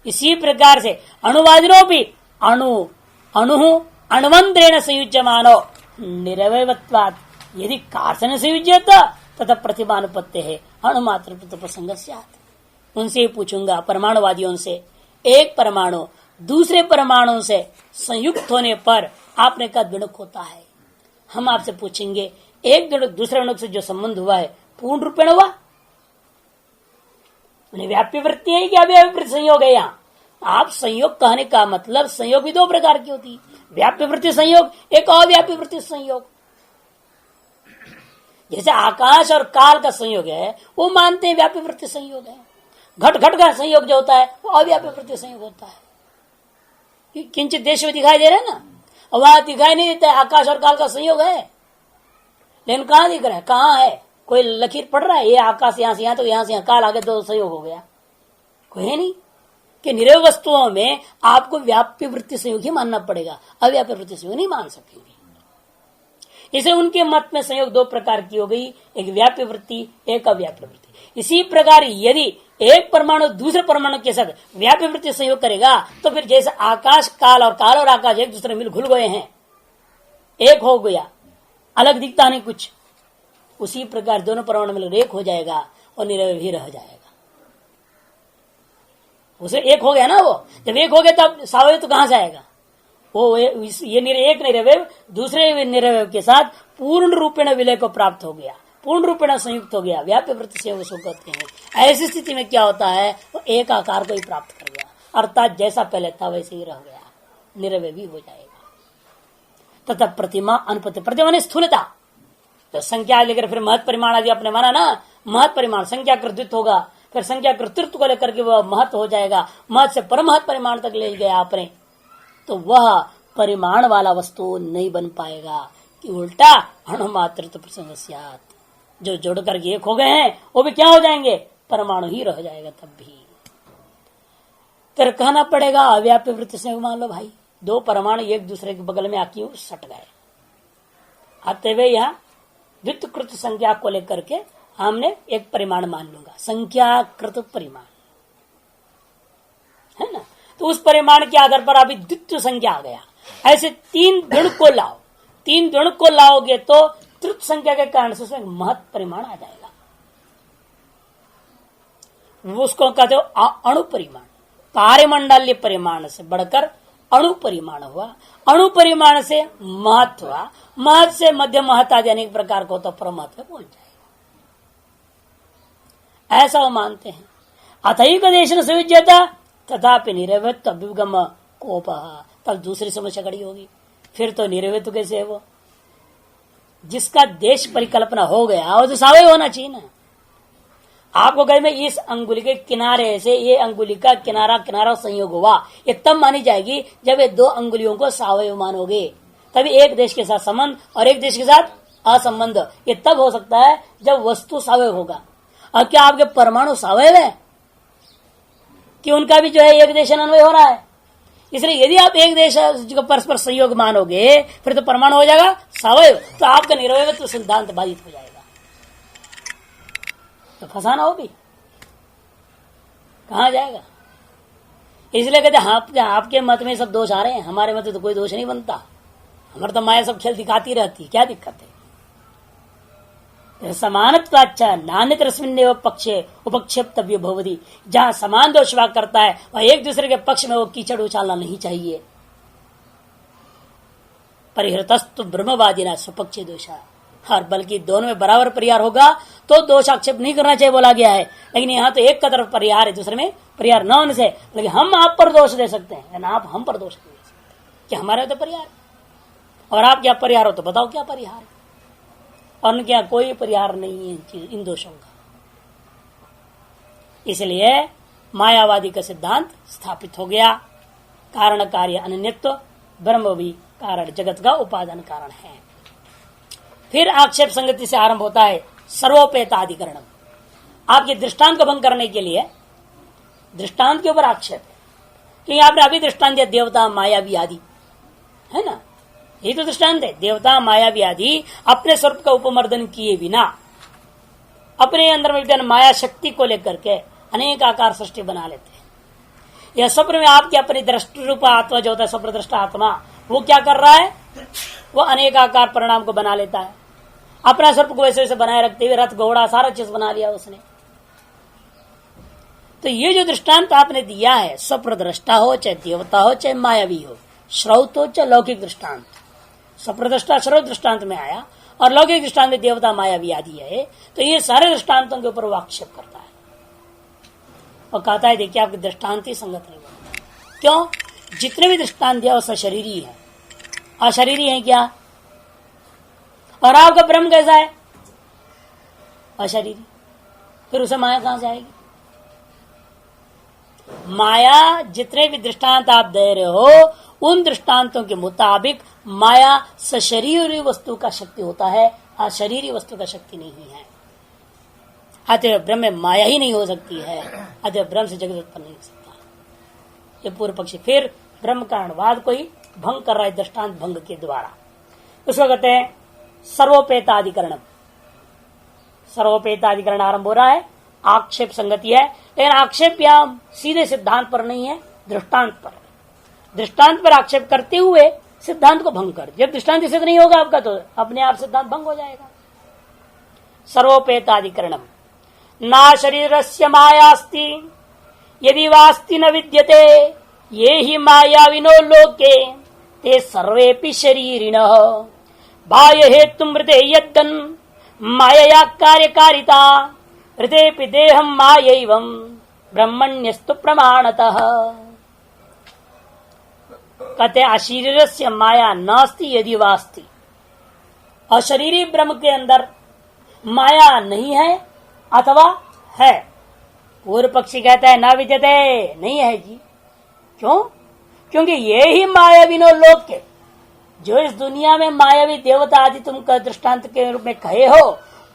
S1: इसी प्रकार से अणुवादिनोपि अणु अणुवंत्रेण संयुज्यमानो निरवयत्वात् यदि कार्सन संयुज्यत तथा प्रतिमानुपत्ति है अणुमात्र प्रसंग स्यात्। उनसे पूछूंगा, परमाणुवादियों से, एक परमाणु दूसरे परमाणु से संयुक्त होने पर आपने कहा द्विणुक होता है। हम आपसे पूछेंगे, एक द्विणुक दूसरे द्विणुक से जो संबंध हुआ है पूर्ण रूपेण हुआ? व्याप्य वृत्ति है क्या अव्याप्य संयोग है? यहाँ आप संयोग कहने का मतलब, संयोग भी दो प्रकार की होती, व्याप्य वृत्ति संयोग, एक अव्याप्य वृत्ति संयोग। जैसे आकाश और काल का संयोग है, वो मानते हैं व्याप्य वृत्ति संयोग है। घट घट का संयोग जो होता है वो अव्याप्य वृत्ति संयोग होता है। किंचित देश में दिखाई दे रहा है ना, और वहां दिखाई नहीं देता है, आकाश और काल का संयोग है, लेकिन कहां दिख रहा है, कहां है, कोई लकीर पड़ रहा है, ये आकाश यहां से यहां तो यहां से यहां, काल आगे तो संयोग हो गया, कोई है नहीं। कि निरवय वस्तुओं में आपको व्याप्य वृत्ति संयोग ही मानना पड़ेगा, अव्याप्य वृत्ति संयोग नहीं मान सकेंगे। इसे उनके मत में संयोग दो प्रकार की हो गई, एक व्याप्य वृत्ति, एक अव्याप्य वृत्ति। इसी प्रकार यदि एक परमाणु दूसरे परमाणु के साथ व्याप्य वृत्ति संयोग करेगा तो फिर जैसे आकाश काल और आकाश एक दूसरे मिल घुल गए हैं, एक हो गया, अलग दिखता नहीं कुछ, उसी प्रकार दोनों परमाणु मिलकर एक हो जाएगा और निरवय भी रह जाएगा। उसे एक हो गया ना, वो जब एक हो गया तब सावयव तो कहां से आएगा, वो ये एक निरवय दूसरे निरवय के साथ पूर्ण रूपेण विलय को प्राप्त हो गया, पूर्ण रूपेण संयुक्त हो गया, व्याप्य वृत्ति से उसको कहते हैं। ऐसी स्थिति में क्या होता है, वो एक आकार को ही प्राप्त कर गया, अर्थात जैसा पहले था वैसे ही रह गया, निरवय भी हो जाएगा। तथा प्रतिमा अनुपति, प्रतिमा ने स्थूलता, तो संख्या लेकर फिर महत परिमाण आदि आपने माना ना, महत परिमाण संख्या कृत होगा, फिर संख्या कृतित्व को लेकर के वह महत्व हो जाएगा, महत से परमहत परिमाण तक ले गया आपने, तो वह परिमाण वाला वस्तु नहीं बन पाएगा, कि उल्टा अणुमात्र प्रसंगस्यात्, जो जोड़ करके एक हो गए हैं वो भी क्या हो जाएंगे, परमाणु ही रह जाएगा। तब भी फिर कहना पड़ेगा अव्याप्य वृत्ति से, मान लो भाई दो परमाणु एक दूसरे के बगल में आके सट गए, आते हुए यहाँ द्वितीयकृत संख्या को लेकर के हमने एक परिमाण मान लूंगा, संख्याकृत परिमाण है ना, तो उस परिमाण के आधार पर अभी द्वितीय संख्या आ गया। ऐसे तीन गुण को लाओ, तीन गुण को लाओगे तो तृतीय संख्या के कारण से उसमें महत परिमाण आ जाएगा, उसको कहते हो अणु परिमाण। कार्यमंडलीय परिमाण से बढ़कर अणु परिमाण हुआ, अणु परिमाण से महत हुआ, महत से मध्य महत आदि अनेक प्रकार को तो परमहत में पहुंच जाएगा, ऐसा वो मानते हैं। अथैक देश संयुज्यता तथापि निरवयत्व अभ्युगम कोप, तब दूसरी समस्या खड़ी होगी, फिर तो निरवयत्व कैसे है, वो जिसका देश परिकल्पना हो गया वो तो सावयव होना चाहिए ना। आपको कहे में इस अंगुली के किनारे से ये अंगुली का किनारा किनारा संयोग हुआ, ये तब मानी जाएगी जब ये दो अंगुलियों को सावयव मानोगे, तभी एक देश के साथ संबंध और एक देश के साथ असंबंध, ये तब हो सकता है जब वस्तु सावयव होगा। और क्या आपके परमाणु सावयव है कि उनका भी जो है एक देश अन्वय हो रहा है, इसलिए यदि आप एक देश को परस्पर संयोग मानोगे फिर तो परमाणु हो जाएगा सावयव, तो आपका निरवयत्व सिद्धांत बाधित हो जाएगा, तो फंसाना हो भी कहां जाएगा। इसलिए कहते हाँ आपके मत में सब दोष आ रहे हैं, हमारे मत में तो कोई दोष नहीं बनता, हमारे तो माया सब खेल दिखाती रहती, क्या दिक्कत है। समानत्वाच्च नान्यतर अस्मिन्नेव पक्षे उपक्षेप्तव्यो भवति, जहां समान दोष वाक करता है वह एक दूसरे के पक्ष में वो कीचड़ उछालना नहीं चाहिए। परिहृतस्तु ब्रह्मवादिना स्वपक्षे दोषा, और बल्कि दोनों में बराबर परिहार होगा तो दोष आक्षेप नहीं करना चाहिए बोला गया है, लेकिन यहाँ तो एक का तरफ परिहार है, दूसरे में परिहार न होने से, लेकिन हम आप पर दोष दे सकते हैं ना, आप हम पर दोष दे सकते कि हमारे तो परिहार, और आप क्या परिहार हो तो बताओ क्या परिहार है, और उनके यहाँ कोई परिहार नहीं है इन दोषों का। इसलिए मायावादी का सिद्धांत स्थापित हो गया, कारण कार्य अनन्यत्व, ब्रह्म भी कारण जगत का उपादान कारण है। फिर आक्षेप संगति से आरंभ होता है सर्वोपेताधिकरण। आपके दृष्टांत को भंग करने के लिए दृष्टांत के ऊपर आक्षेप है, क्योंकि आपने अभी दृष्टांत दिया देवता मायावी आदि, है ना, ये तो दृष्टांत है। देवता मायावी आदि अपने स्वरूप का उपमर्दन किए बिना अपने अंदर में विद्यमान माया शक्ति को लेकर के अनेक आकार सृष्टि बना लेते हैं। यह स्वप्न में आपके अपने दृष्टि रूप आत्मा जो होता है, स्वप्न दृष्टा आत्मा, वो क्या कर रहा है, वो अनेक आकार परिणाम को बना लेता है, अपना स्वरूप को वैसे वैसे बनाए रखते हुए रथ घोड़ा सारा चीज बना लिया उसने। तो ये जो दृष्टांत आपने दिया है, स्वप्न दृष्टा हो चाहे देवता हो चाहे मायावी हो, श्रौत हो चाहे लौकिक दृष्टांत, स्वप्न दृष्टा श्रौत दृष्टांत में आया और लौकिक दृष्टांत में देवता मायावी आदि है, तो ये सारे दृष्टांतों के ऊपर वो आक्षेप करता है और कहता है देखिए आपके दृष्टांत ही संगत नहीं बनता। क्यों, जितने भी दृष्टांत दिया वो सशरीरी है, अशरीरी है क्या, और आपका ब्रह्म कैसा है, अशरीरी, फिर उसे माया कहां से आएगी। माया जितने भी दृष्टांत आप दे रहे हो उन दृष्टांतों के मुताबिक माया सशरीरी वस्तु का शक्ति होता है, अशरीरी वस्तु का शक्ति नहीं है। अतः ब्रह्म में माया ही नहीं हो सकती है, अतः ब्रह्म से जगत उत्पन्न नहीं हो सकता। ये पूर्व पक्षी फिर ब्रह्म कारणवाद को ही भंग कर रहा है दृष्टांत भंग के द्वारा। उसको कहते हैं सर्वोपेताधिकरण। सर्वोपेताधिकरण आरंभ हो रहा है, आक्षेप संगति है, लेकिन आक्षेप यहां सीधे सिद्धांत पर नहीं है, दृष्टांत पर। दृष्टांत पर आक्षेप करते हुए सिद्धांत को भंग कर, जब दृष्टांत सिद्ध नहीं होगा आपका तो अपने आप सिद्धांत भंग हो जाएगा। सर्वोपेताधिकरणम ना शरीरस्य मायास्ति यदि वास्ति न विद्यते ये ही मायाविनो लोके ते सर्वेपि शरीरिणः बाह्य हेतु मृते यद्गन् मायया कार्यकारिता हृदयेपि देहं मायैवं ब्रह्मण्यस्तु प्रमाणतः। कहते अशरीरस्य माया नास्ति यदि वास्ति, अशरीरी ब्रह्म के अंदर माया नहीं है अथवा है। पूर्व पक्षी कहता है ना विद्यते, नहीं है जी। क्यों? क्योंकि ये ही मायाविनो लोक के, जो इस दुनिया में मायावी देवता आदि तुम दृष्टांत के रूप में कहे हो,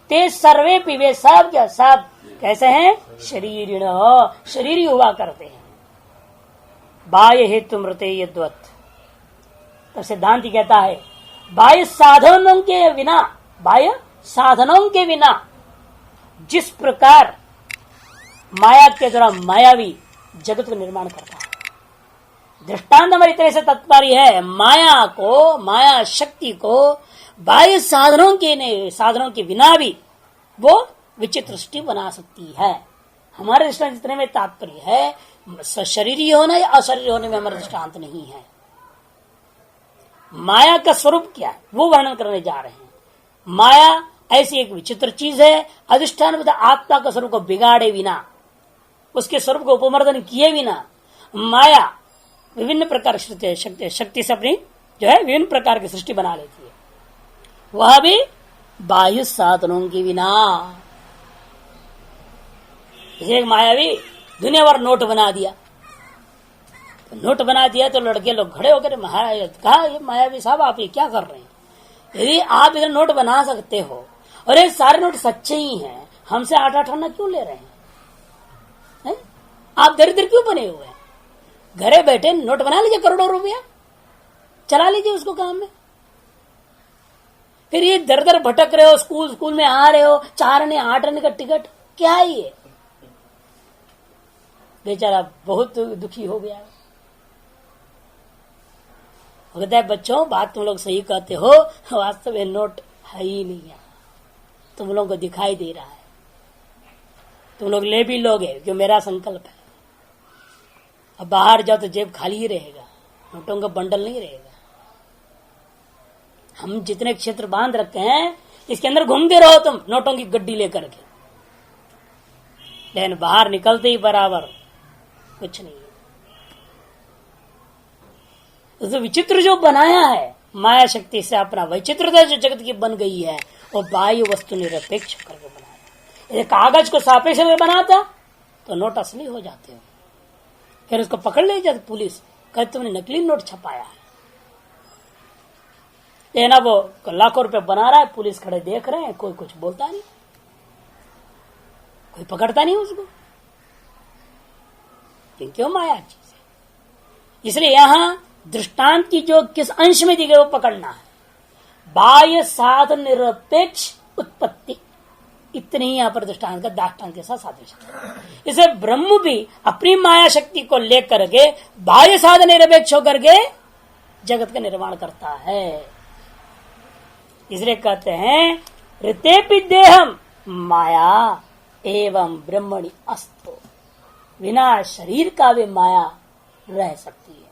S1: ते सर्वे पिवे सब क्या सब कैसे हैं? शरीरिण, शरीर हुआ करते हैं। बाह्य हेतु मृते यद्वत, तो सिद्धांत कहता है बाह्य साधनों के बिना, बाह्य साधनों के बिना जिस प्रकार माया के द्वारा मायावी जगत को निर्माण करता है। दृष्टांत हमारी तरह से तात्पर्य है माया को, माया शक्ति को बाह्य साधनों के बिना भी वो विचित्र सृष्टि बना सकती है। हमारे दृष्टांत जितने में तात्पर्य है शरीरी होना या अशरीरी होने में हमारा दृष्टांत नहीं है। माया का स्वरूप क्या है वो वर्णन करने जा रहे हैं। माया ऐसी एक विचित्र चीज है, अधिष्ठान आत्मा का स्वरूप को बिगाड़े बिना, उसके स्वरूप को उपमर्दन किए बिना माया विभिन्न प्रकार शक्ति से अपनी जो है विभिन्न प्रकार की सृष्टि बना लेती है, वह भी बाह्य साधनों के बिना। एक मायावी दुनिया भर नोट बना दिया, नोट बना दिया तो लड़के लोग खड़े होकर कहा ये मायावी साहब आप ये क्या कर रहे हैं? यदि आप इधर नोट बना सकते हो और ये सारे नोट सच्चे ही हैं, हमसे 8-8 आना क्यों ले रहे हैं? आप दरिद्र क्यों बने हुए हैं? घरे बैठे नोट बना लीजिए, करोड़ों रुपया चला लीजिए उसको काम में। फिर ये दर दर भटक रहे हो, स्कूल में आ रहे हो, 4 आने 8 आने का टिकट क्या है ये? बेचारा बहुत दुखी हो गया। कहता है बच्चों बात तुम लोग सही कहते हो, वास्तव में नोट है ही नहीं है, तुम लोगों को दिखाई दे रहा है, तुम लोग ले भी लोगे क्यों, मेरा संकल्प है। अब बाहर जाओ तो जेब खाली ही रहेगा, नोटों का बंडल नहीं रहेगा। हम जितने क्षेत्र बांध रखे हैं इसके अंदर घूमते रहो तुम नोटों की गड्डी लेकर के, लेकिन बाहर निकलते ही बराबर कुछ नहीं है। तो विचित्र जो बनाया है माया शक्ति से अपना विचित्रता जो जगत की बन गई है वो बाह्य वस्तु निरपेक्ष करके बनाया। यदि कागज को सापेक्ष बनाता तो नोट असली हो जाते हो, फिर उसको पकड़ ले जाती पुलिस, कहते तुमने नकली नोट छपाया है। लेकिन वो लाखों रुपए बना रहा है, पुलिस खड़े देख रहे हैं, कोई कुछ बोलता नहीं, कोई पकड़ता नहीं उसको, क्यों माया चीज है। इसलिए यहां दृष्टांत की जो किस अंश में दी गई वो पकड़ना है। बाह्य साधन निरपेक्ष उत्पत्ति, इतनी ही यहां पर दृष्टांत का दाष्टांत के साथ सादृश्य। इसे ब्रह्म भी अपनी माया शक्ति को लेकर के बाह्य साधन निरपेक्ष होकर के जगत का निर्माण करता है। इसलिए कहते हैं ऋतेपि देहम माया एवं ब्रह्मणि अस्तु, बिना शरीर का भी माया रह सकती है।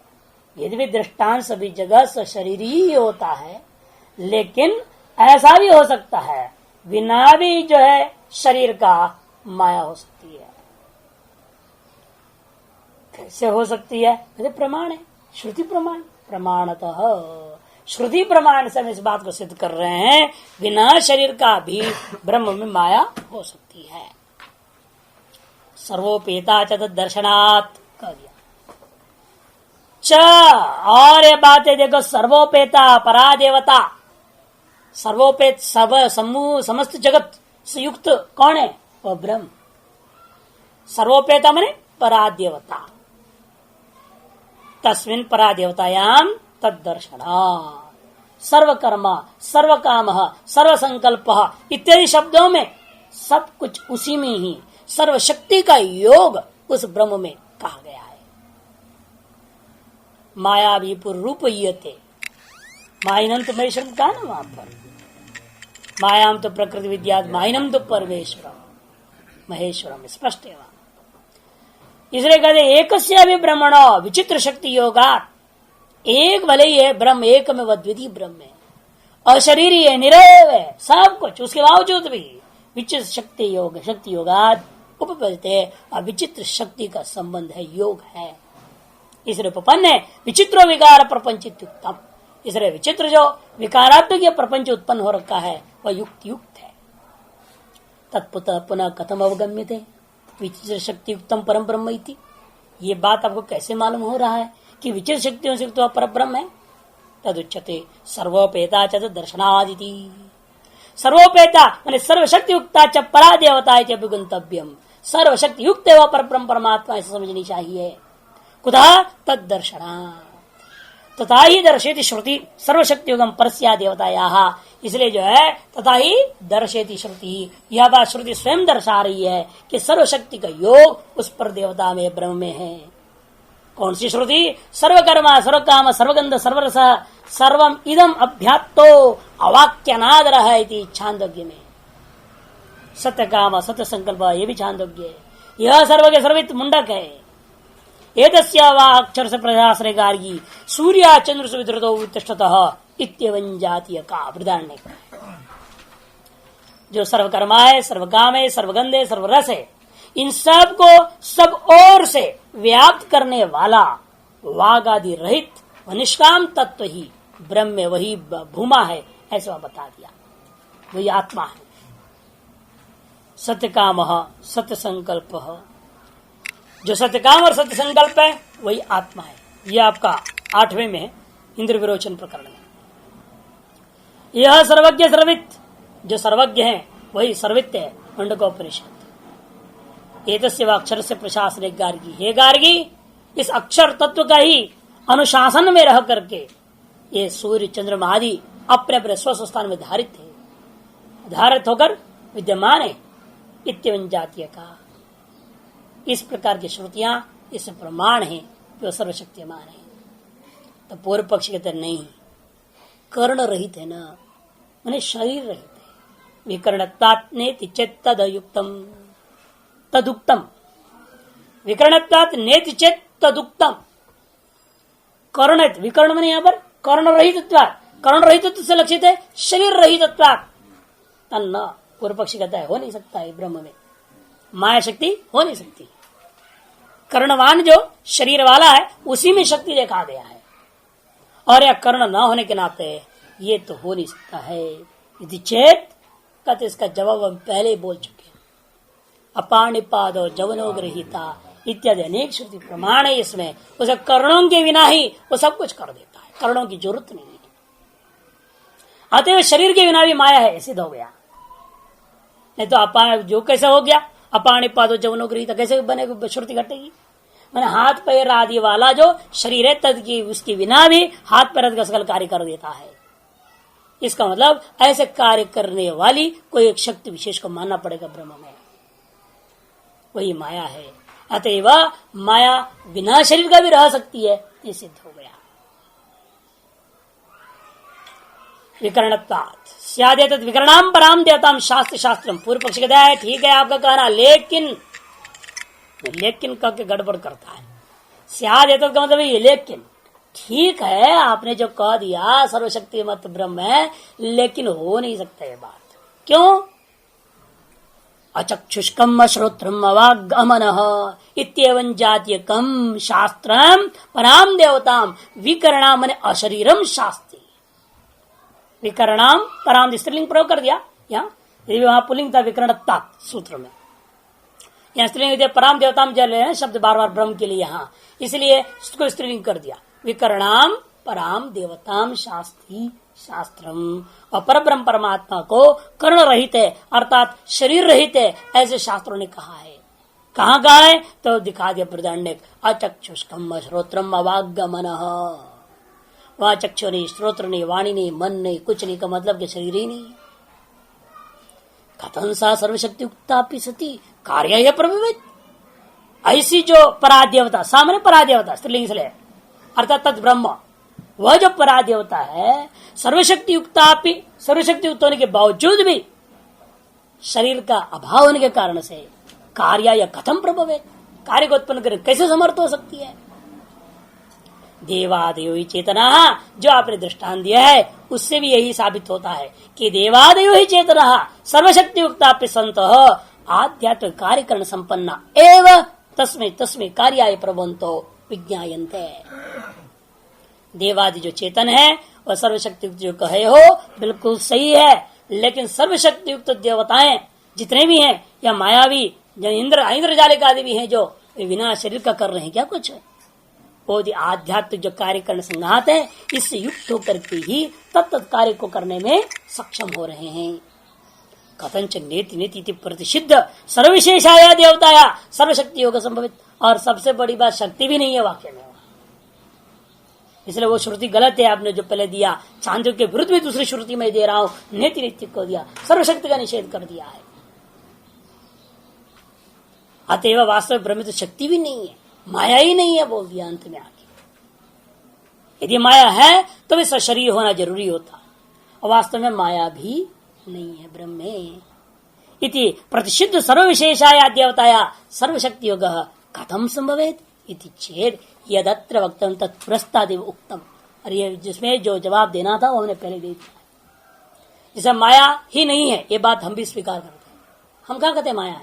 S1: यदि भी दृष्टांत सभी जगह शरीर ही होता है, लेकिन ऐसा भी हो सकता है बिना भी जो है शरीर का माया हो सकती है। कैसे हो सकती है? प्रमाण है, श्रुति प्रमाण, प्रमाणतः श्रुति प्रमाण से हम इस बात को सिद्ध कर रहे हैं बिना शरीर का भी ब्रह्म में माया हो सकती है। सर्वोपेता च दर्शनात् कह दिया। च और ये बात है देखो, सर्वोपेता परा देवता, सर्वोपेत सब समूह समस्त जगत से युक्त कौन है? वह ब्रह्म। सर्वोपेता माने परा देवता, तस्मिन् परा देवतायाम तद्दर्शना। सर्वकर्म सर्वकाम सर्वसंकल्प इत्यादि शब्दों में सब कुछ उसी में ही सर्वशक्ति का योग उस ब्रह्म में कहा गया है। माया भी रूप ये माइनम तो महेश्वर कहा ना वहां पर, मायाम तो प्रकृति विद्या माइनम तो परमेश्वरम महेश्वरम, स्पष्ट है वहां। इसलिए कहते एक भी ब्रह्मण विचित्र शक्ति योगा, एक भले ही है ब्रह्म, एक में वह द्वितीय ब्रह्म है, अशरीरी है, निरवय है, सब कुछ उसके बावजूद भी विचित्र शक्ति योगात उपपद्यते, और विचित्र शक्ति का संबंध है, योग है। इसलिए उपपन्न है विचित्रो विकार प्रपंचित युक्तम। इसलिए विचित्र जो विकारात्मक प्रपंच उत्पन्न हो रखा है वह युक्त है। तत्पुतः पुनः कथम अवगम्य थे विचित्र शक्ति युक्तम परम ब्रह्म इति। ये बात आपको कैसे मालूम हो रहा है कि विचित्र शक्तियों से युक्त पर ब्रह्म है? तदुच्यते सर्वोपेता च दर्शनादिति। सर्वोपेता माने सर्वशक्ति युक्ता च परा देवता गंतव्यम। सर्वशक्ति युक्त है वह पर ब्रह्म परमात्मा ऐसे समझनी चाहिए। कुतः तदर्शना तथा ही दर्शेति श्रुति सर्वशक्ति युगम परस्या देवताया। इसलिए जो है तथा ही दर्शेति श्रुति, यह बात श्रुति स्वयं दर्शा रही है कि सर्वशक्ति का योग उस पर देवता में ब्रह्म में है। कौन सी श्रुति? सर्वकर्मा सर्वकाम सर्वगंध सर्वरस सर्वम इदम अभ्यात्तो अवाक्यनादर है इति छांदोग्य में। सत्य काम सत्य संकल्प ये भी छांदोग्य है। यह सर्वज्ञ सर्वित मुंडक है। एतस्या वा अक्षर से प्रजाश्रय गार्गी सूर्या चंद्र सुविधृतो उत्तिष्ठतः इत्यवं जातीय का वृदारण्य। जो सर्वकर्मा है, सर्वकाम है, सर्वगंध है, सर्वरस है, इन सब को सब ओर से व्याप्त करने वाला वाग आदि रहित व निष्काम तत्व ही ब्रह्म में वही भूमा है, ऐसा बता दिया। वही आत्मा है। सत्य काम सत्य संकल्प, जो सत्य काम और सत्य संकल्प है वही आत्मा है। यह आपका 8वें में इंद्र विरोचन प्रकरण में। यह सर्वज्ञ सर्वित, जो सर्वज्ञ है वही सर्वित्य है। मुंडकोपनिषद। एतस्य अक्षर से प्रशासन गार्गी, हे गार्गी इस अक्षर तत्व का ही अनुशासन में रह करके ये सूर्य चंद्रमा आदि अपने अपने स्वस्थ स्थान में धारित है, धारित होकर विद्यमान है। इत्यवं जातीय का, इस प्रकार की श्रुतियां इस प्रमाण है कि वह सर्वशक्तिमान है। तो पूर्व पक्ष कहते नहीं, कर्ण रहित है ना, माने शरीर रहित है। विकरणत्वात् चेत तदयुक्तम तदुक्तम, विकरणत्वात् नेति चेत तदुक्तम। कर्ण विकर्ण माने यहाँ पर कर्ण रहित, कर्ण रहित से लक्षित है शरीर रहित तन्न। पूर्व पक्षी कहता है हो नहीं सकता है ब्रह्म में माया शक्ति हो नहीं सकती। कर्णवान जो शरीर वाला है उसी में शक्ति देखा गया है, और यह कर्ण न होने के नाते ये तो हो नहीं सकता है। यदि चेत कहते इसका जवाब हम पहले ही बोल चुके हैं। अपाणिपादो जवनो गृहीता इत्यादि अनेक श्रुति प्रमाण है इसमें। उसे कर्णों के बिना ही वो सब कुछ कर देता है, कर्णों की जरूरत नहीं है। अतएव शरीर के बिना भी माया है, सिद्ध हो गया। नहीं तो अपाण जो कैसे हो गया, अपाणिपादो जवनो गृहीता कैसे बनेगा, श्रुति घटेगी। मैंने हाथ पैर आदि वाला जो शरीर है तद की उसके बिना भी हाथ पैर का सकल कार्य कर देता है। इसका मतलब ऐसे कार्य करने वाली कोई एक शक्ति विशेष को मानना पड़ेगा ब्रह्म में, वही माया है। अतएव माया बिना शरीर का भी रह सकती है, ये सिद्ध हो गया। विकरणत्वात् स्यादेतत् विकरणाम पराम देवताम शास्त्र शास्त्रम। पूर्व पक्ष कहता है ठीक है आपका कहना, लेकिन कह के गड़बड़ करता है। स्यादेतत् का मतलब ये लेकिन, ठीक है आपने जो कह दिया सर्वशक्ति मत ब्रह्म है, लेकिन हो नहीं सकता ये बात। क्यों? अचक्षुष्कम अश्रोत्रम अवागमनः इत्येवं जातीयकम शास्त्रम पराम देवताम विकरणाम माने अशरीरम शास्त्री। विकरणाम पराम स्त्रीलिंग प्रयोग कर दिया यहाँ, यदि वहां पुलिंग था विकरणत्वात् सूत्र में, यहाँ स्त्रीलिंग पराम देवताम जल शब्द बार बार ब्रह्म के लिए यहाँ, इसलिए इसको स्त्रीलिंग कर दिया। विकरणाम पराम देवताम शास्त्री शास्त्रम। और परब्रह्म परमात्मा को कर्ण रहित है अर्थात शरीर रहित है ऐसे शास्त्रों ने कहा है। कहाँ कहा है तो दिखा दिया बृहदारण्यक। अचक्षुष्कम श्रोत्रम अवागमन। वहां चक्षु नहीं, श्रोत्र नहीं, वाणी नहीं, मन नहीं, कुछ नहीं का मतलब कि शरीर ही नहीं। कथन सा सर्वशक्ति युक्ता सती कार्य प्रभवित। ऐसी जो परादेवता, सामने परादेवता स्त्रीलिंग से अर्थात तत् ब्रह्म, वह जो परादेवता है सर्वशक्ति युक्ता, सर्वशक्ति युक्त होने के बावजूद भी शरीर का अभाव होने के कारण से कार्य या कथम प्रभवित, कार्य को उत्पन्न कर कैसे समर्थ हो सकती है। देवादेव ही चेतना, जो आपने दृष्टांत दिया है उससे भी यही साबित होता है कि देवादेव ही चेतना सर्वशक्ति युक्ता संत आध्यात्मिक कार्यकरण संपन्ना एवं तस्मै तस्मै कार्याय प्रबंधो विज्ञायन्ते। देवादि जो चेतन है वह सर्वशक्ति युक्त जो कहे हो बिल्कुल सही है, लेकिन सर्वशक्ति युक्त देवताएं जितने भी हैं या मायावी जो इंद्रजालिक आदि भी हैं जो बिना शरीर का कर रहे हैं क्या कुछ है, वो आध्यात्मिक जो कार्यकरण संघात है इससे युक्त होकर के ही तत्त कार्य को करने में सक्षम हो रहे हैं। कथंच नेति नेति प्रतिषिद्ध सर्वविशेषाया देवताया सर्वशक्ति योग संभवित। और सबसे बड़ी बात शक्ति भी नहीं है वाक्य में, इसलिए वो श्रुति गलत है। आपने जो पहले दिया चांदों के विरुद्ध भी दूसरी श्रुति में दे रहा हूं, नेति नेति को दिया, सर्वशक्ति का निषेध कर दिया है। अतएव वास्तव ब्रह्म तो शक्ति भी नहीं है, माया ही नहीं है बोल दिया अंत में आगे। यदि माया है तो भी सशरीर होना जरूरी होता, और वास्तव में माया भी नहीं है ब्रह्म में। इति प्रतिषिद्ध सर्वविशेषाया देवताया सर्वशक्ति योग कथम संभवेत इति चेद यदत्र वक्तम तत्प्रस्तादेव उक्तम। और ये जिसमें जो जवाब देना था वो हमने पहले दे दिया। जैसे माया ही नहीं है ये बात हम भी स्वीकार करते हैं। हम क्या कहते हैं माया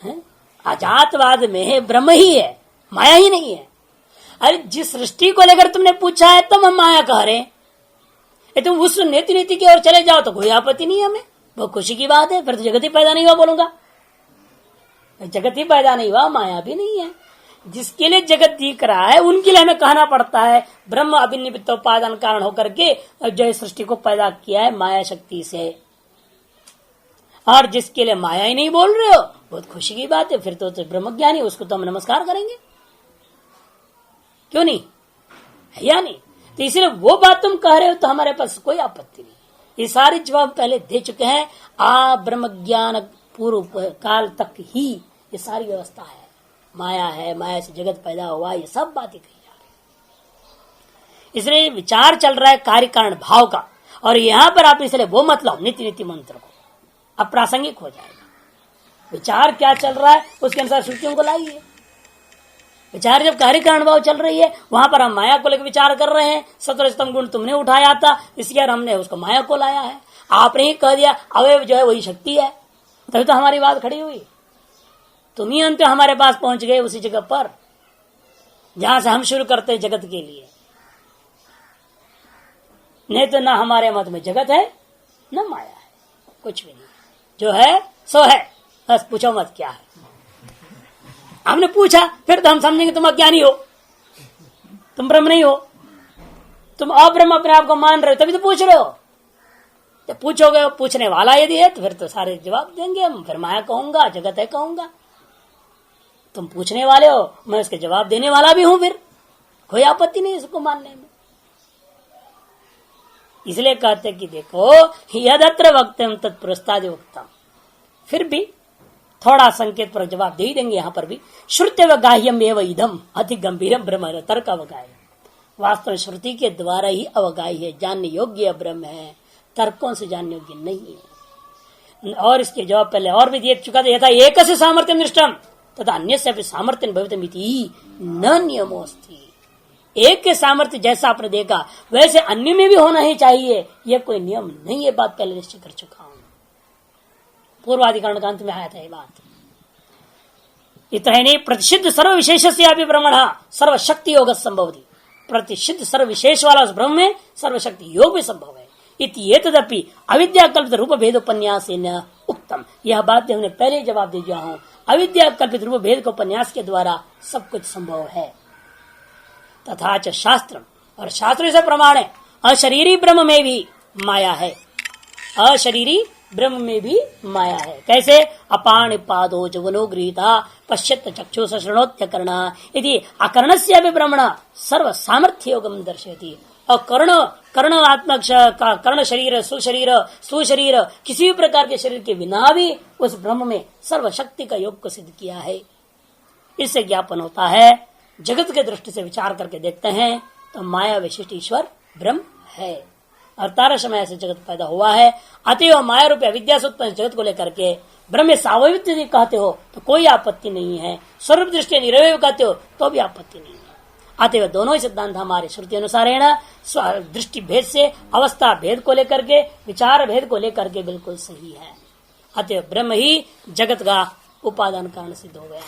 S1: है? अजातवाद में ब्रह्म ही है, माया ही नहीं है। अरे जिस सृष्टि को लेकर तुमने पूछा है तब हम माया कह रहे हैं, तुम उस नीति नीति की ओर चले जाओ तो कोई आपत्ति नहीं है हमें, बहुत खुशी की बात है। फिर तो जगत ही पैदा नहीं हुआ बोलूंगा, जगत ही पैदा नहीं हुआ, माया भी नहीं है। जिसके लिए जगत दिख रहा है उनके लिए हमें कहना पड़ता है ब्रह्म अभिनिमित्त उपादान कारण होकर के जो सृष्टि को पैदा किया है माया शक्ति से। और जिसके लिए माया ही नहीं बोल रहे हो बहुत खुशी की बात है, फिर तो ब्रह्म ज्ञानी, उसको तो हम नमस्कार करेंगे, क्यों नहीं है या नहीं। तो इसलिए वो बात तुम कह रहे हो तो हमारे पास कोई आपत्ति नहीं। ये सारे जवाब पहले दे चुके हैं। ब्रह्म ज्ञान पूर्व काल तक ही ये सारी व्यवस्था है, माया है, माया से जगत पैदा हुआ, ये सब बातें कही जा रही। इसलिए विचार चल रहा है कार्य कारण भाव का, और यहां पर आप इसलिए वो मत लो नीति नीति मंत्र को, अप्रासंगिक हो जाएगा। विचार क्या चल रहा है उसके अनुसार श्रुतियों को लाइए। विचार जब कार्य कारण भाव चल रही है वहां पर हम माया को लेकर विचार कर रहे हैं। सत्वरजतम गुण तुमने उठाया था इसलिए हमने उसको माया को लाया है। आपने ही कह दिया अवयव जो है वही शक्ति है, तभी तो हमारी बात खड़ी हुई। तुम ही अंत हमारे पास पहुंच गए उसी जगह पर जहां से हम शुरू करते हैं जगत के लिए। नहीं तो ना हमारे मत में जगत है न माया है, कुछ भी नहीं, जो है सो है, बस पूछो मत क्या है। हमने पूछा फिर तो हम समझेंगे तुम अज्ञानी हो, तुम ब्रह्म नहीं हो, तुम अब्रह्म अपने आप को मान रहे हो तभी तो पूछ रहे हो। जब पूछोगे पूछने वाला यदि है तो फिर तो सारे जवाब देंगे हम। फिर माया कहूंगा, जगत है कहूंगा, तुम पूछने वाले हो, मैं उसके जवाब देने वाला भी हूं, फिर कोई आपत्ति नहीं इसको मानने में। इसलिए कहते कि देखो यदत्र वक्तम तत्प्रस्तादि वक्तम, फिर भी थोड़ा संकेत पर जवाब दे ही देंगे। यहां पर भी श्रुत्य व गाह्यम एवं इदम अति गंभीरम ब्रह्म तर्क अवगाह्य। वास्तव श्रुति के द्वारा ही अवगाह्य है, जानने योग्य ब्रह्म है, तर्कों से जानने योग्य नहीं है। और इसके जवाब पहले और भी दे चुका था, यथा एक से सामर्थ्य दृष्टम तथा अन्य से सामर्थ्य भवितमिति न नियमोस्ति। एक के सामर्थ्य जैसा आपने देखा वैसे अन्य में भी होना ही चाहिए, यह कोई नियम नहीं है। बात पहले निश्चय कर चुका हूं, पूर्वाधिकरण का अंत में आया था ये बात। इतना नहीं, प्रतिषिद्ध सर्व विशेष से ब्रह्मण सर्वशक्ति योग संभव थी। प्रतिषिद्ध सर्व विशेष वाला उस ब्रह्म में सर्वशक्ति योग भी संभव है। इतदपि अविद्या कल्पित रूप भेद उपन्यास न उत्तम। यह बात हमने पहले जवाब दे दिया हूं, अविद्या कल्पित रूप भेद को उपन्यास के द्वारा सब कुछ संभव है। तथा च शास्त्र, और शास्त्र से प्रमाण है अशरीरी ब्रह्म में भी माया है। अशरीरी ब्रह्म में भी माया है। कैसे? अपाण पादो जवनो गृहीता पश्यत चक्षु शृणोत्य कर्ण यदि अकर्णस्य भी ब्रह्मण सर्व सामर्थ्य योगम दर्शयति। और कर्णात्मक कर्ण शरीर सुशरीर किसी भी प्रकार के शरीर के बिना भी उस ब्रह्म में सर्व शक्ति का योग को सिद्ध किया है। इससे ज्ञापन होता है, जगत के दृष्टि से विचार करके देखते हैं तो माया विशिष्ट ईश्वर ब्रह्म है। और तारा समय से जगत पैदा हुआ है। अतएव माया रूपी अविद्या से उत्पन्न जगत को लेकर के ब्रह्म स्वाभाविक यदि कहते हो तो कोई आपत्ति नहीं है, स्वरूप दृष्टि निरवय कहते हो तो भी आपत्ति नहीं है। अतएव दोनों ही सिद्धांत हमारे श्रुति अनुसारेण दृष्टि भेद से अवस्था भेद को लेकर के विचार भेद को लेकर के बिल्कुल सही है। अतएव ब्रह्म ही जगत का उपादान कारण सिद्ध हो गया।